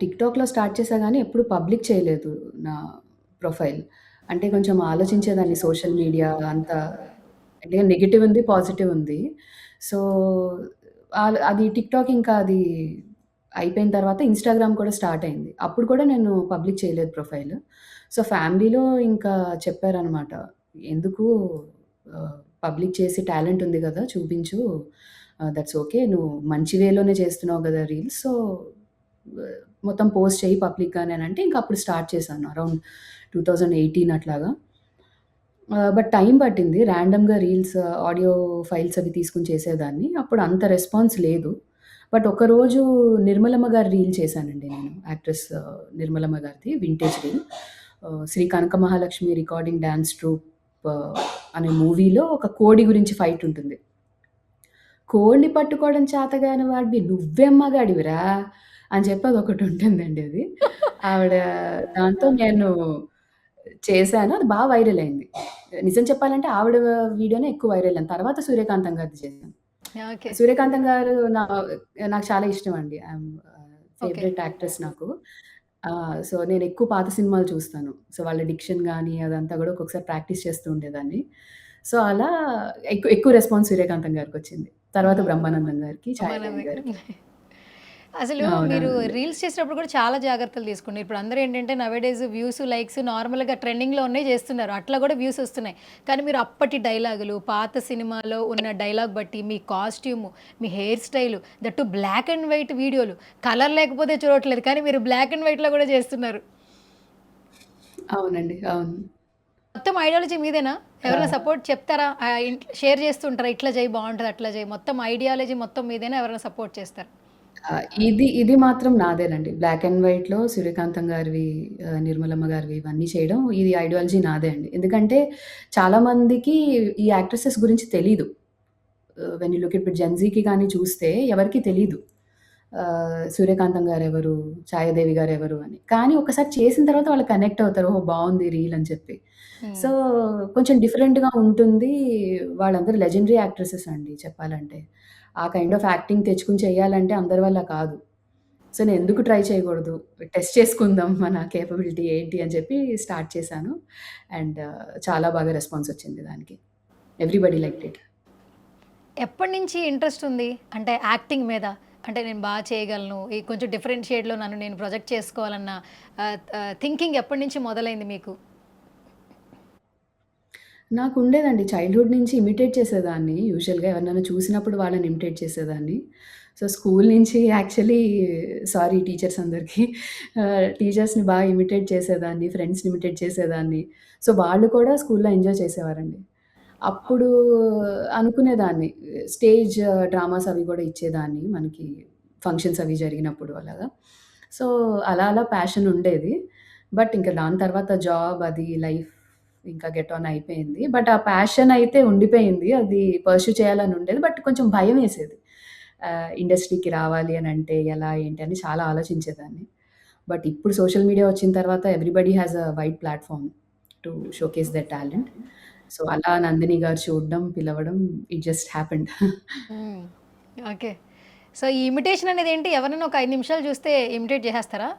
C: టిక్‌టాక్‌లో స్టార్ట్ చేశా గానీ ఎప్పుడు పబ్లిక్ చేయలేదు నా ప్రొఫైల్. అంటే కొంచెం ఆలోచించేదాన్ని సోషల్ మీడియా అంతా అంటే నెగెటివ్ ఉంది, పాజిటివ్ ఉంది. సో, అది టిక్‌టాక్ ఇంకా అది అయిపోయిన తర్వాత ఇన్‌స్టాగ్రామ్ కూడా స్టార్ట్ అయింది. అప్పుడు కూడా నేను పబ్లిక్ చేయలేదు ప్రొఫైల్. సో, ఫ్యామిలీలో ఇంకా చెప్పారనమాట. "ఎందుకు ఆహ్, పబ్లిక్ చేసి టాలెంట్ ఉంది గదా! చూపించు. That's okay. నువ్వు మంచి వేలోనే చేస్తున్నావు గదా! రీల్స్. సో, ఆహ్, మొత్తం పోస్ట్ చెయ్యి పబ్లిక్‌గానే" అనంటే ఇంక అప్పుడు స్టార్ట్ చేశాను. అరౌండ్ 2018 అట్లాగా. బట్ టైం పట్టింది. ర్యాండమ్‌గా రీల్స్, ఆడియో ఫైల్స్ అవి తీసుకొని చేసేదాన్ని. అప్పుడు అంత రెస్పాన్స్ లేదు. బట్ ఒకరోజు నిర్మలమ్మ గారి రీల్ చేశానండి నేను. యాక్ట్రెస్ నిర్మలమ్మ గారిది వింటేజ్ రీల్. 'శ్రీ కనక మహాలక్ష్మి రికార్డింగ్ డాన్స్ ట్రూప్' అనే మూవీలో ఒక కోడి గురించి ఫైట్ ఉంటుంది. కోడిని పట్టుకోవడం చేతగాని వాడివి నువ్వేం మగాడివిరా! అని చెప్పి అదొకటుంటుందండి అది. ఆవిడ దాంతో నేను చేశాను. అది బా వైరల్ అయింది. నిజం చెప్పాలంటే ఆవిడ వీడియోనే ఎక్కువ వైరల్ అయింది. తర్వాత సూర్యకాంతం గారిది చేశాను.
B: ఓకే.
C: సూర్యకాంతం గారు నాకు చాలా ఇష్టమండి.
B: ఓకే.
C: ఫేవరెట్ యాక్ట్రెస్ నాకు. సో, నేనెక్కువ పాత సినిమాలు చూస్తాను. సో, వాళ్ళ డిక్షన్ గాని అదంతా గూడా ఒక్కొక్కసారి ప్రాక్టీస్ చేస్తూ ఉండేదాన్ని. సో, అలా ఎక్కువ రెస్పాన్స్ సూర్యకాంతం గారికొచ్చింది. తర్వాత
B: హ్మ్.
C: బ్రహ్మానందం గారికి, ఛాయాగ్రహణ్ గారికి.
B: బ్రహ్మానందం. అసలు మీరు
C: అవునవునండి.
B: రీల్స్ చేసేటప్పుడు కూడా చాలా జాగ్రత్తలు తీసుకున్నారు. ఇప్పుడు అందరూ ఏంటంటే నౌఎడేస్ వ్యూస్, లైక్స్ నార్మల్‌గా ట్రెండింగ్‌లో ఉన్నయి చేస్తున్నారు. అట్లా కూడా వ్యూస్ వస్తున్నాయి. కానీ మీరు అప్పటి డైలాగులు, పాత సినిమాలో ఉన్న డైలాగ్ బట్టి మీ కాస్ట్యూము, మీ hair style, that black and white వీడియోలు. కలర్ లేకపోతే చూడట్లేదు. కానీ మీరు బ్లాక్ అండ్ వైట్‌లో కూడా చేస్తున్నారు.
C: అవునండి. అవును.
B: మొత్తం ఐడియాలజీ మీదేనా?
C: ఆ!
B: ఎవరైనా సపోర్ట్ చెప్తారా? షేర్ చేస్తుంటారా? ఇట్లా చేయి బావుంటది, అట్లా చేయి. మొత్తం ఐడియాలజీ మొత్తం మీదేనా? ఎవరైనా సపోర్ట్ చేస్తారా?
C: ఇది మాత్రం నాదేనండి. బ్లాక్ అండ్ వైట్‌లో సూర్యకాంతం గారివి, నిర్మలమ్మ గారివి ఇవన్నీ చేయడం ఇది ఐడియాలజీ నాదే అండి. ఎందుకంటే చాలా మందికి ఈ యాక్ట్రెసెస్ గురించి తెలీదు. వెన్ యూ లుక్ ఇప్పుడు జెన్‌జీకి గాని చూస్తే ఎవరికీ తెలీదు. సూర్యకాంతం గారెవరు, ఛాయాదేవి గారెవరు అని. కానీ ఒకసారి చేసిన తర్వాత వాళ్ళు కనెక్ట్ అవుతారు. ఓహో! బావుంది రీల్ అని చెప్పి.
B: హ్మ్.
C: సో, కొంచెం డిఫరెంట్‌గా ఉంటుంది. వాళ్ళందరూ లెజెండరీ యాక్ట్రెసెస్ అండి చెప్పాలంటే. ఆ కైండ్ ఆఫ్ యాక్టింగ్ తెచ్చుకొని చేయాలంటే అందరి వల్ల కాదు. సో, నేనెందుకు ట్రై చేయకూడదు? టెస్ట్ చేసుకుందాం మన కేపబిలిటీ ఏంటి అని చెప్పి స్టార్ట్ చేశాను. అండ్ చాలా బాగా రెస్పాన్స్ వచ్చింది దానికి. Everybody liked it.
B: ఎప్పటినుంచి ఇంట్రెస్ట్ ఉంది? అంటే యాక్టింగ్ మీద? అంటే నేను బా చేయగలను. ఈ కొంచెం డిఫరెంట్ షేడ్‌లో నన్ను నేను ప్రొజెక్ట్ చేసుకోవాలన్న థింకింగ్ ఎప్పటినుంచి మొదలైంది మీకు?
C: నాకుండేదండి. చైల్డ్‌హుడ్ నుంచి ఇమిటేట్ చేసేదాన్ని. యూజువల్‌గా ఎవరినైనా చూసినప్పుడు వాళ్ళని ఇమిటేట్ చేసేదాన్ని. సో, స్కూల్ నుంచి యాక్చువల్లీ సారీ టీచర్స్ అందరికి. టీచర్స్‌ని బాగా ఇమిటేట్ చేసేదాన్ని. ఫ్రెండ్స్‌ని ఇమిటేట్ చేసేదాన్ని. సో, వాళ్ళు కూడా స్కూల్‌లో ఎంజాయ్ చేసేవారండి. అప్పుడు అనుకునేదాన్ని స్టేజ్ డ్రామాస్ అవి కూడా ఇచ్చేదాన్ని మనకి ఫంక్షన్స్ అవి జరిగినప్పుడు అలాగా. సో, అలా ప్యాషన్ ఉండేది. బట్ ఇంక దాని తర్వాత జాబ్ అది లైఫ్ ఇంకా గెట్ ఆన్ అయిపోయింది. బట్ ఆ ప్యాషన్ అయితే ఉండిపోయింది. అది పర్స్యూ చేయాలని ఉండేది. బట్ కొంచెం భయమేసేది. ఇండస్ట్రీకి రావాలి అనంటే ఎలా ఏంటి అని చాలా ఆలోచించేదాన్ని. బట్ ఇప్పుడు సోషల్ మీడియా వచ్చిన తర్వాత everybody has a wide platform to showcase their talent. So, అలా నందిని గారు చూడడం, పిలవడం ఇట్ జస్ట్ హ్యాపెండ్.
B: హ్మ్. ఓకే. సో, ఈ ఇమిటేషన్ అనేదేంటి? ఎవరైనా ఒక 5 నిమిషాలు చూస్తే ఇమిటేట్ చేసేస్తారా?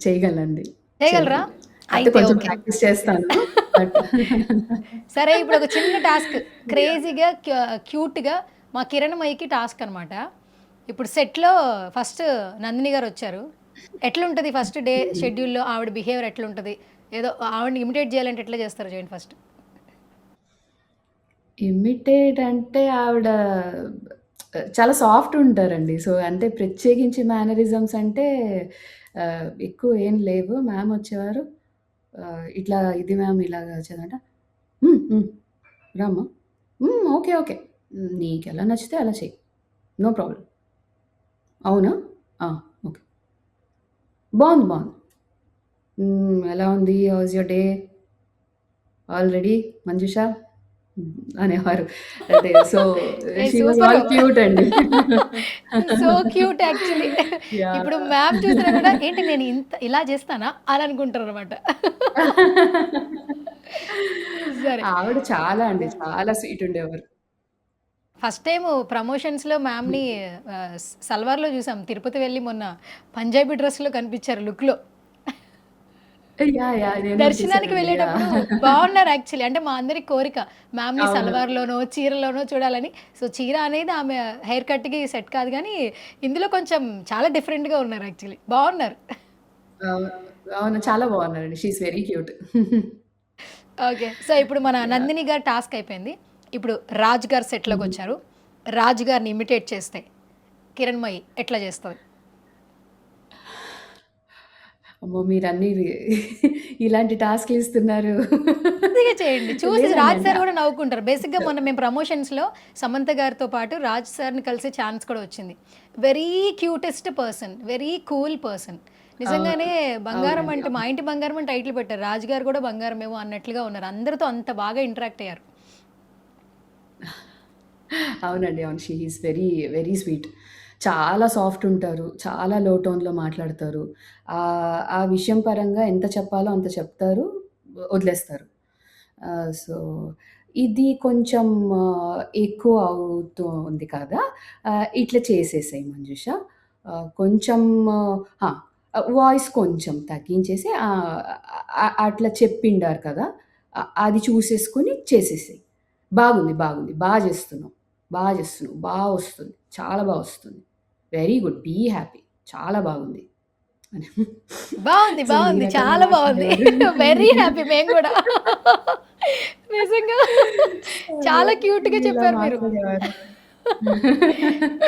C: చేయగలనండి.
B: చేయగలరా?
C: చేయగలను. కాకపోతే
B: అయితే
C: కొంచెం
B: ఓకే.
C: ప్రాక్టీస్ చేస్తాను. బట్
B: సరే ఇప్పుడు ఒక చిన్న టాస్క్ క్రేజీగా, క్యూట్‌గా మా కిరణమయికి టాస్క్ అనమాట. ఇప్పుడు సెట్‌లో ఫస్ట్ నందిని గారొచ్చారు. ఎట్లుంటది ఫస్ట్ డే షెడ్యూల్‌లో ఆవిడ బిహేవియర్ ఎట్లుంటది? ఏదో ఆవిడని ఇమిటేట్ చేయాలంటే ఎట్లా చేస్తారో చేయండి ఫస్ట్.
C: ఇమిటేట్ అంటే ఆవిడ చాలా సాఫ్ట్ ఉంటారండి. సో, అంటే ప్రత్యేకించి మేనరిజమ్స్ అంటే ఎక్కువ ఏం లేవు. మ్యామ్ వచ్చేవారు. ఇట్లా ఇది మ్యామ్ ఇలాగా చదవంట. రామ్మా. ఓకే. ఓకే. నీకెలా నచ్చితే అలా చెయ్యి. No problem. అవునా? ఆ! ఓకే. బావుంది. ఎలా ఉంది? How is your day? Already Manjusha? Hmm. అనేవారు. అంటే so,
B: a
C: she was
B: super.
C: All cute అండి.
B: So cute actually. ఇప్పుడు
C: యాహ్!
B: మ్యామ్ చూసినా కూడా ఏంటి నేను ఇలా చేస్తానా అని అనుకుంటారనమాట. సరే.
C: ఆవిడ చాలా అండి. చాలా స్వీట్ ఉండేవారు.
B: ఫస్ట్ టైము ప్రమోషన్స్‌లో మ్యామ్‌ని సల్వార్‌లో చూసాం. తిరుపతి వెళ్ళి మొన్న పంజాబీ డ్రెస్‌లో కనిపించారు లుక్‌లో.
C: యాహ్! నేను
B: దర్శనానికి
C: చూసానండి.
B: వెళ్ళేటప్పుడు
C: యాహ్!
B: బాగున్నారు యాక్చువల్లీ. అంటే మా అందరి కోరిక మ్యామ్‌ని
C: అవును.
B: సల్వార్‌లోనో, చీరలోనో చూడాలని. సో, చీర అనేది ఆమె హెయిర్ కట్‌కి సెట్ కాదు గానీ, ఇందులో కొంచెం చాలా డిఫరెంట్‌గా ఉన్నారు యాక్చువల్లీ. బాగున్నారు.
C: అవును. అవును. చాలా బాగున్నారండి. She is very cute.
B: Okay. So, ఇప్పుడు మన
C: యాహ్!
B: నందిని గారి టాస్క్ అయిపోయింది. ఇప్పుడు రాజ్ గారు
C: హ్మ్.
B: సెట్‌లోకొచ్చారు. రాజ్ గారిని ఇమిటేట్ చేస్తే కిరణ్మయి ఎట్లా చేస్తది?
C: అమ్మో! మీరన్నీ ఇలాంటి టాస్క్‌లు ఇస్తున్నారు.
B: ఈజీగా చేయండి. చూసి రాజ్
C: లేదండి.
B: సార్ గూడా నవ్వుకుంటారు. బేసిక్‌గా మొన్న మేము ప్రమోషన్స్‌లో సమంత గారితో పాటు రాజ్ సార్‌ని కలిసే ఛాన్స్ కూడా వచ్చింది. Very cutest person. Very cool person.
C: అవును.
B: నిజంగానే బంగారం
C: అవునండి.
B: అంటే మా
C: అవును.
B: ఇంటి బంగారం అని టైటిల్ పెట్టారు. రాజ్ గారు గూడా బంగారమేమో అన్నట్లుగా ఉన్నారు. అందరితో అంత బాగా ఇంటరాక్ట్ అయ్యారు.
C: అవునండి. అవును. She is very, very sweet. చాలా సాఫ్ట్ ఉంటారు. చాలా లో టోన్‌లో మాట్లాడతారు. ఆ విషయం పరంగా ఎంత చెప్పాలో అంత చెప్తారు. వదిలేస్తారు. సో, ఇది కొంచెం ఎక్కువ అవుతూ ఉంది కదా! ఇట్లా చేసేసేయి మంజుష. కొంచెం ఆ! వాయిస్ కొంచెం తగ్గించేసి అట్లా చెప్పిండారు కదా! అది చూసేసుకొని చేసేసేయి. బాగుంది. చేస్తున్నావు. వస్తుంది. చాలా వస్తుంది. Very good. Be happy. చాలా బాగుంది. అని. సో, ఈ
B: బావుంది.
C: రకంగా
B: చాలా బావుంది.
C: మాట్లాడేవారు.
B: వెరీ హ్యాపీ మేము గూడా. నిజంగా
C: అదే.
B: చాలా క్యూట్‌గా
C: ఇలా
B: చెప్పారు మీరు.
C: మాట్లాడేవారు.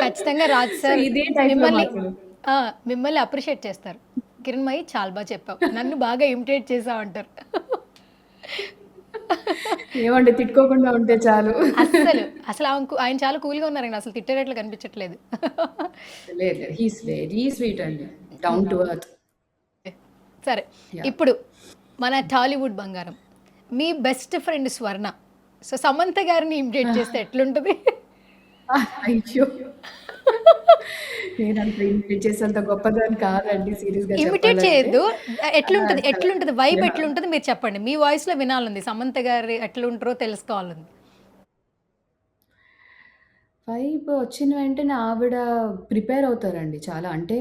B: ఖచ్చితంగా రాజ్
C: సో,
B: సార్
C: ఇదే టైప్‌లో
B: మిమ్మల్ని
C: మాట్లాడారు.
B: ఆ! మిమ్మల్ని అప్రిషియేట్ చేస్తారు. కిరణ్మయి చాలా చెప్పావు. నన్ను బాగా ఇమిటేట్ చేసావు అంటారు.
C: ఏమండి తిట్టుకోకుండా ఉంటే చాలు.
B: అసలు ఆయన చాలా కూల్‌గా ఉన్నారండి. అసలు తిట్టేటట్లు కనిపించట్లేదు.
C: లేదు. హి ఈస్ వెరీ స్వీట్ అండి. Down to earth.
B: సరే.
C: యాహ్!
B: ఇప్పుడు మన టాలీవుడ్ బంగారం. మీ బెస్ట్ ఫ్రెండ్ స్వర్ణ. సో, సమంత గారిని ఇమిటేట్ చేస్తే ఎట్లుంటది?
C: అయ్యో! నేనంత ఇమిటేట్ చేసేంత గొప్పదాన్ని కాదండి సీరియస్‌గా
B: ఇమిటేట్
C: చెప్పాలంటే.
B: చేయొద్దు. ఎట్లుంటది?
C: చాలా
B: వైబ్
C: యాహ్!
B: ఎట్లుంటది మీరు చెప్పండి. మీ వాయిస్‌లో వినాలంది. సమంత గారు ఎట్లుంటరో తెలుసుకోవాలంది.
C: వైబ్ వచ్చిన వెంటనే ఆవిడ ప్రిపేర్ అవుతారండి చాలా. అంటే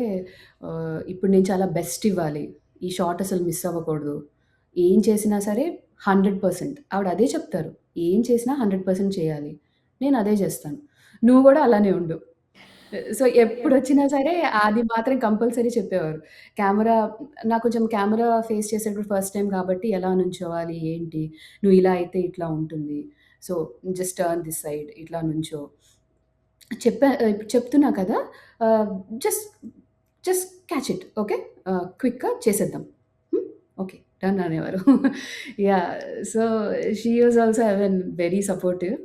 C: ఇప్పుడు నేను చాలా బెస్ట్ ఇవ్వాలి. ఈ షాట్ అసలు మిస్ అవ్వకూడదు. ఏం చేసినా సరే 100% ఆవిడ అదే చెప్తారు. ఏం చేసినా 100% చేయాలి. నేను అదే చేస్తాను. నువ్వు గూడా అలానే ఉండు. సో, ఎప్పుడొచ్చినా సరే అది మాత్రం కంపల్సరీ చెప్పేవారు. కెమెరా నాకు కొంచెం కెమెరా ఫేస్ చేసేటప్పుడు ఫస్ట్ టైమ్ కాబట్టి ఎలా నుంచోవాలి? ఏంటి? నువ్వు ఇలా అయితే ఇట్లా ఉంటుంది. So, just turn this side ఇట్లా నుంచో. ఇప్పుడు చెప్తున్నా కదా! ఆహ్, just just catch it. Okay. క్విక్‌గా చేసేద్దాం. హ్మ్. ఓకే. డన్ అనేవారు. Yeah! So, she was also even very supportive.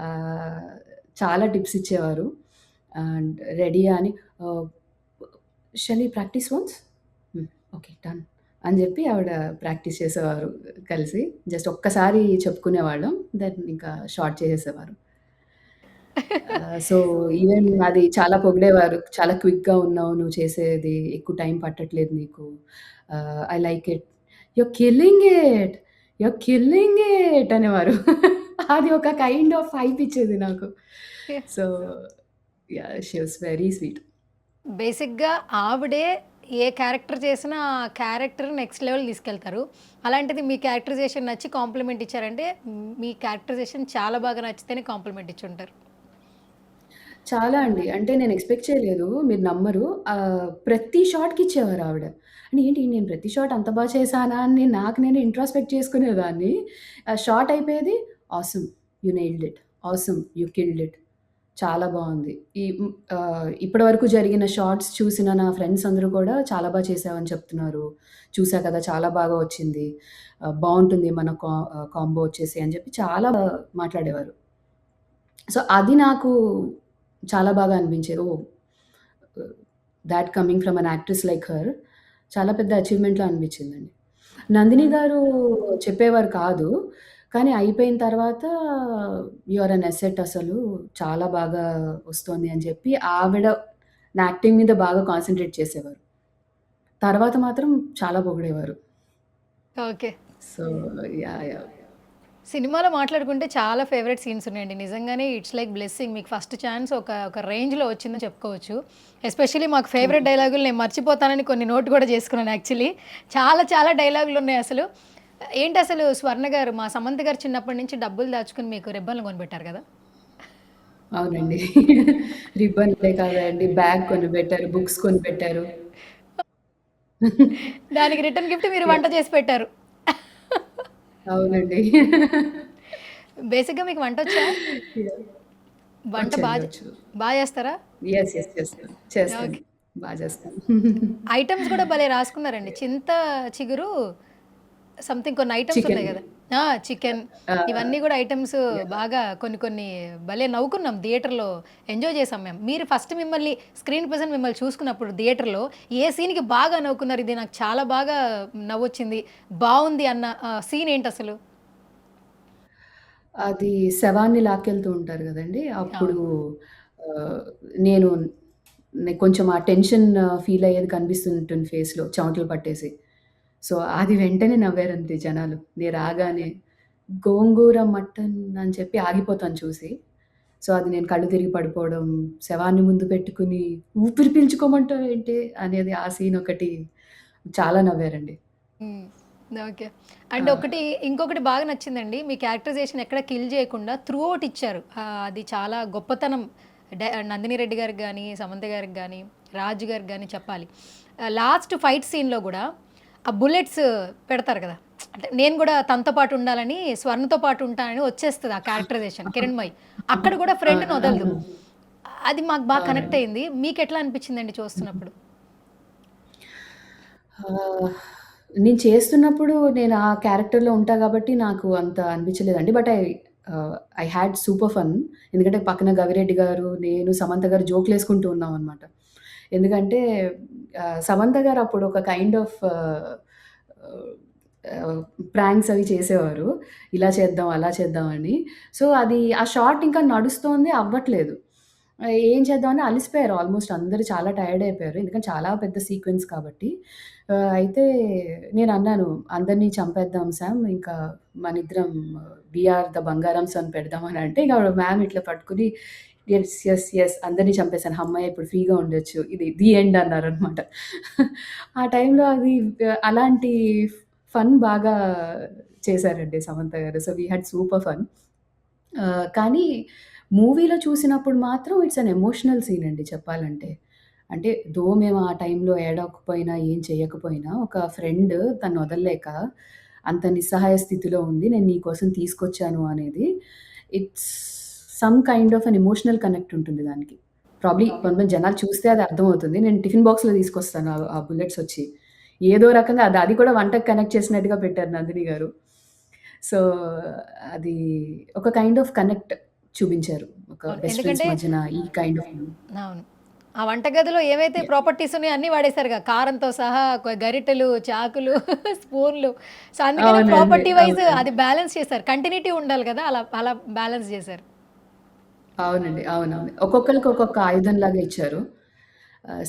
C: ఆహ్, చాలా టిప్స్ ఇచ్చేవారు. అండ్ రెడీ అని ఆహ్, షల్ వి ప్రాక్టీస్ వన్స్? హ్మ్. ఓకే. డన్ అని జెప్పి ఆవిడ ప్రాక్టీస్ చేసేవారు కలిసి. జస్ట్ ఒక్కసారి చెప్పుకునేవాళ్ళం. దెన్ ఇంకా షార్ట్ చేసేసేవారు. సో, ఈవెన్ అది చాలా పొగిడేవారు. "చాలా క్విక్‌గా ఉన్నావు. నువ్వు చేసేది ఎక్కువ టైం పట్టట్లేదు నీకు. I like it. It. You're killing it" అనేవారు. అది ఒక కైండ్ ఆఫ్ హైప్ ఇచ్చేది నాకు. So, yeah! She was very sweet.
B: బేసిక్‌గా ఆవిడే ఏ క్యారెక్టర్ చేసినా ఆ క్యారెక్టర్ నెక్స్ట్ లెవెల్ తీసుకెళ్తారు. అలాంటిది మీ క్యారెక్టరైజేషన్ నచ్చి కాంప్లిమెంట్ ఇచ్చారంటే మీ క్యారెక్టరైజేషన్ చాలా బాగా నచ్చితేనే కాంప్లిమెంట్ ఇచ్చుంటారు.
C: చాలా అండి. అంటే నేను ఎక్స్‌పెక్ట్ చేయలేదు. మీరు నమ్మరు. ప్రతి షాట్‌కి ఇచ్చేవారావిడ. అంటే ఏంటి నేను ప్రతి షాట్ అంత చేశానా అని నాకు నేను ఇంట్రాస్పెక్ట్ చేసుకునేదాన్ని. షాట్ అయిపోయేది. Awesome. You nailed it. Awesome. You killed it. చాలా బావుంది. ఇప్పటివరకు జరిగిన షార్ట్స్ చూసిన నా ఫ్రెండ్స్ అందరూ కూడా చాలా చేశావని చెప్తున్నారు. చూసా కదా! చాలా బాగా వచ్చింది. బావుంటుంది మన కాంబో వచ్చేసి అని చెప్పి చాలా మాట్లాడేవారు. సో, అది నాకు చాలా బాగా అనిపించేది. Oh! Thought coming from an actress like her చాలా పెద్ద అచీవ్‌మెంట్‌లా అనిపించిందండి. నందిని
B: హ్మ్.
C: గారు చెప్పేవారు కాదు. కానీ అయిపోయిన తర్వాత యూ ఆర్ ఎన్ అసెట్ అసలు. చాలా బాగా వస్తోంది అని చెప్పి ఆవిడ నా యాక్టింగ్ మీద బాగా కాన్సంట్రేట్ చేసేవారు. తర్వాత మాత్రం చాలా పొగిడేవారు.
B: ఓకే.
C: So, yeah!
B: సినిమాలో మాట్లాడుకుంటే చాలా ఫేవరెట్ సీన్స్ ఉన్నాయండి. నిజంగానే ఇట్స్ లైక్ బ్లెస్సింగ్. మీకు ఫస్ట్ ఛాన్స్ ఒక రేంజ్‌లో వచ్చిందని చెప్పుకోవచ్చు. ఎస్పెషల్లీ మాకు ఫేవరెట్ డైలాగులు నేను మర్చిపోతానని కొన్ని నోట్ కూడా చేసుకున్నాను యాక్చువల్లీ. చాలా చాలా డైలాగులున్నాయి అసలు. ఏంటసలు స్వర్ణ గారు, మా సమంత గారు చిన్నప్పటి నుంచి డబ్బులు దాచుకొని మీకు రిబ్బన్‌లు కొనిపెట్టారు కదా!
C: అవునండి. రిబ్బన్‌లే కాదండి, బ్యాగ్ కొనిపెట్టారు, బుక్స్ కొనిపెట్టారు.
B: దానికి రిటర్న్ గిఫ్ట్ మీరు వంట
C: యాహ్!
B: చేసి పెట్టారు.
C: అవునండి.
B: బేసిక్‌గా మీకు వంటొచ్చా?
C: యాహ్!
B: వంట
C: వచ్చండి. వచ్చు.
B: బా చేస్తారా?
C: యెస్. చేస్తాను.
B: ఓకే.
C: చేస్తాను.
B: ఐటెమ్స్ కూడా భలే రాసుకున్నారండి. చింత చిగురు సంథింగ్ కొన్ని ఐటెమ్స్
C: చికెన్.
B: ఉన్నాయి గదా! చికెన్ ఇవన్నీ
C: ఆహ్,
B: గూడా ఐటెమ్స్
C: యాహ్!
B: బాగా కొన్ని కొన్ని భలే నవ్వుకున్నాం థియేటర్‌లో. ఎంజాయ్ చేసాం మేము. మీరు ఫస్ట్ మిమ్మల్ని స్క్రీన్ ప్రెజెంట్ మిమ్మల్ని చూసుకున్నప్పుడు థియేటర్‌లో ఏ సీన్‌కి బాగా నవ్వుకున్నారు? ఇది నాకు చాలా బాగా నవ్వొచ్చింది, బావుంది అన్న సీన్ ఏంటసలు?
C: అది శవాన్ని లాక్కెళ్తూ ఉంటారు గదండీ! అప్పుడు
B: అవును.
C: ఆహ్, నేను కొంచెం ఆ టెన్షన్ ఫీల్ అయ్యేది కనిపిస్తుంటుంది ఫేస్‌లో చెమటలు పట్టేసి. సో, అది వెంటనే నవ్వారంతే జనాలు. నేను రాగానే గోంగూర మటన్ అని చెప్పి ఆగిపోతాను చూసి. సో, అది నేను కళ్ళు తిరిగి పడిపోవడం, శవాన్ని ముందు పెట్టుకొని ఊపిరి పీల్చుకోమంటావేంటి అనేది ఆ సీన్ ఒకటి చాలా నవ్వారండి.
B: హ్మ్. ఓకే.
C: ఆ!
B: అండ్ ఇంకొకటి బాగా నచ్చిందండి. మీ క్యారెక్టరైజేషన్ ఎక్కడ కిల్ చేయకుండా త్రూ ఔట్ ఇచ్చారు. అది చాలా గొప్పతనం. నందిని రెడ్డి గారికి గాని, సమంత గారికి గాని, రాజు గారికి గాని చెప్పాలి. లాస్ట్ ఫైట్ సీన్‌లో గూడా ఆ బుల్లెట్స్ పెడతారు కదా! అంటే నేను గూడా తనతో పాటు ఉండాలని, స్వర్ణతో పాటు ఉంటానని వచ్చేస్తది ఆ క్యారెక్టరైజేషన్ కిరణ్‌మయి. అక్కడ గూడా
C: ఆ!
B: ఫ్రెండ్‌ని
C: ఆ!
B: వదలదు. అది మాకు బాగా కనెక్ట్
C: అవునండి.
B: అయింది. మీకెట్లా అనిపించిందండి చూస్తున్నప్పుడు?
C: ఆహ్, నేను చేస్తున్నప్పుడు నేను ఆ క్యారెక్టర్‌లో ఉంటా గాబట్టి నాకు అంత అనిపించలేదండి. But I had super fun. ఎందుకంటే పక్కన గవిరెడ్డి గారు, నేను, సమంత గారు జోకులేసుకుంటూ ఉన్నామనమాట. ఎందుకంటే సమంత గారు అప్పుడు ఒక కైండ్ ఆఫ్ ఆహ్, ప్రాంక్స్ అవి చేసేవారు. ఇలా చేద్దాం, అలా చేద్దాం అని. సో, అది ఆ షాట్ ఇంకా నడుస్తోంది, అవ్వట్లేదు. ఏం చేద్దాం అని అలిసిపోయారు ఆల్‌మోస్ట్ అందరూ చాలా టైర్డ్ అయిపోయారు. ఎందుకంటే చాలా పెద్ద సీక్వెన్స్ కాబట్టి. అయితే నేనన్నాను, "అందరిని చంపేద్దాం సామ్. ఇంకా మనిద్దరం 'వి ఆర్ ద బంగారమ్స్' అని పెడదాం" అని అంటే, ఇక మ్యామ్ ఇట్లా పట్టుకొని యెస్. అందరిని చంపేసాను. హమ్మయ్య! ఇప్పుడు ఫ్రీగా ఉండొచ్చు. ఇది ది ఎండ్ అన్నారనమాట. ఆ టైంలో అది అలాంటి ఫన్ బాగా చేశారండి సమంత గారు. So, we had super fun. కానీ మూవీలో చూసినప్పుడు మాత్రం ఇట్స్ అన్ ఎమోషనల్ సీన్ అండి చెప్పాలంటే. అంటే మేము ఆ టైంలో ఏడవకపోయినా, ఏం చేయకపోయినా ఒక ఫ్రెండ్ తనొదలలేక అంత నిస్సహాయ స్థితిలో ఉంది. నేను నీ కోసం తీసుకొచ్చాను అనేది it's some kind of an emotional connect ఉంటుంది దానికి. ప్రాబబ్లీ కొంతమంది జనాలు చూస్తే అది అర్థమవుతుంది. నేను టిఫిన్ బాక్స్‌లో తీసుకొస్తాను ఆ బుల్లెట్స్ వచ్చి. ఏదో రకంగా అది అది కూడా వంటకి కనెక్ట్ చేసినట్టుగా పెట్టారు నందిని గారు. సో, అది ఒక కైండ్ ఆఫ్ కనెక్ట్ చూపించారు. ఒక
B: అవును.
C: బెస్ట్ ఫ్రెండ్స్
B: ఎందుకంటే
C: మధ్యన ఈ కైండ్ ఆఫ్
B: అవును. ఆ వంటగదిలో ఏవైతే
C: యాహ్!
B: ప్రాపర్టీస్ ఉన్నాయో అన్నీ వాడేసారుగా. కారంతో సహా గరిటెలు, చాకులు, స్పూన్లు. సో, అందుకనే
C: అవునండి.
B: ప్రాపర్టీ వైస్
C: అవునండి.
B: అది బ్యాలెన్స్ చేశారు. కంటిన్యూటీ ఉండాలి గదా! అలా అలా బ్యాలెన్స్ జేశారు.
C: అవునండి. అవునవును. ఒక్కొక్కళ్ళకి ఒక్కొక్క ఆయుధంలాగా ఇచ్చారు.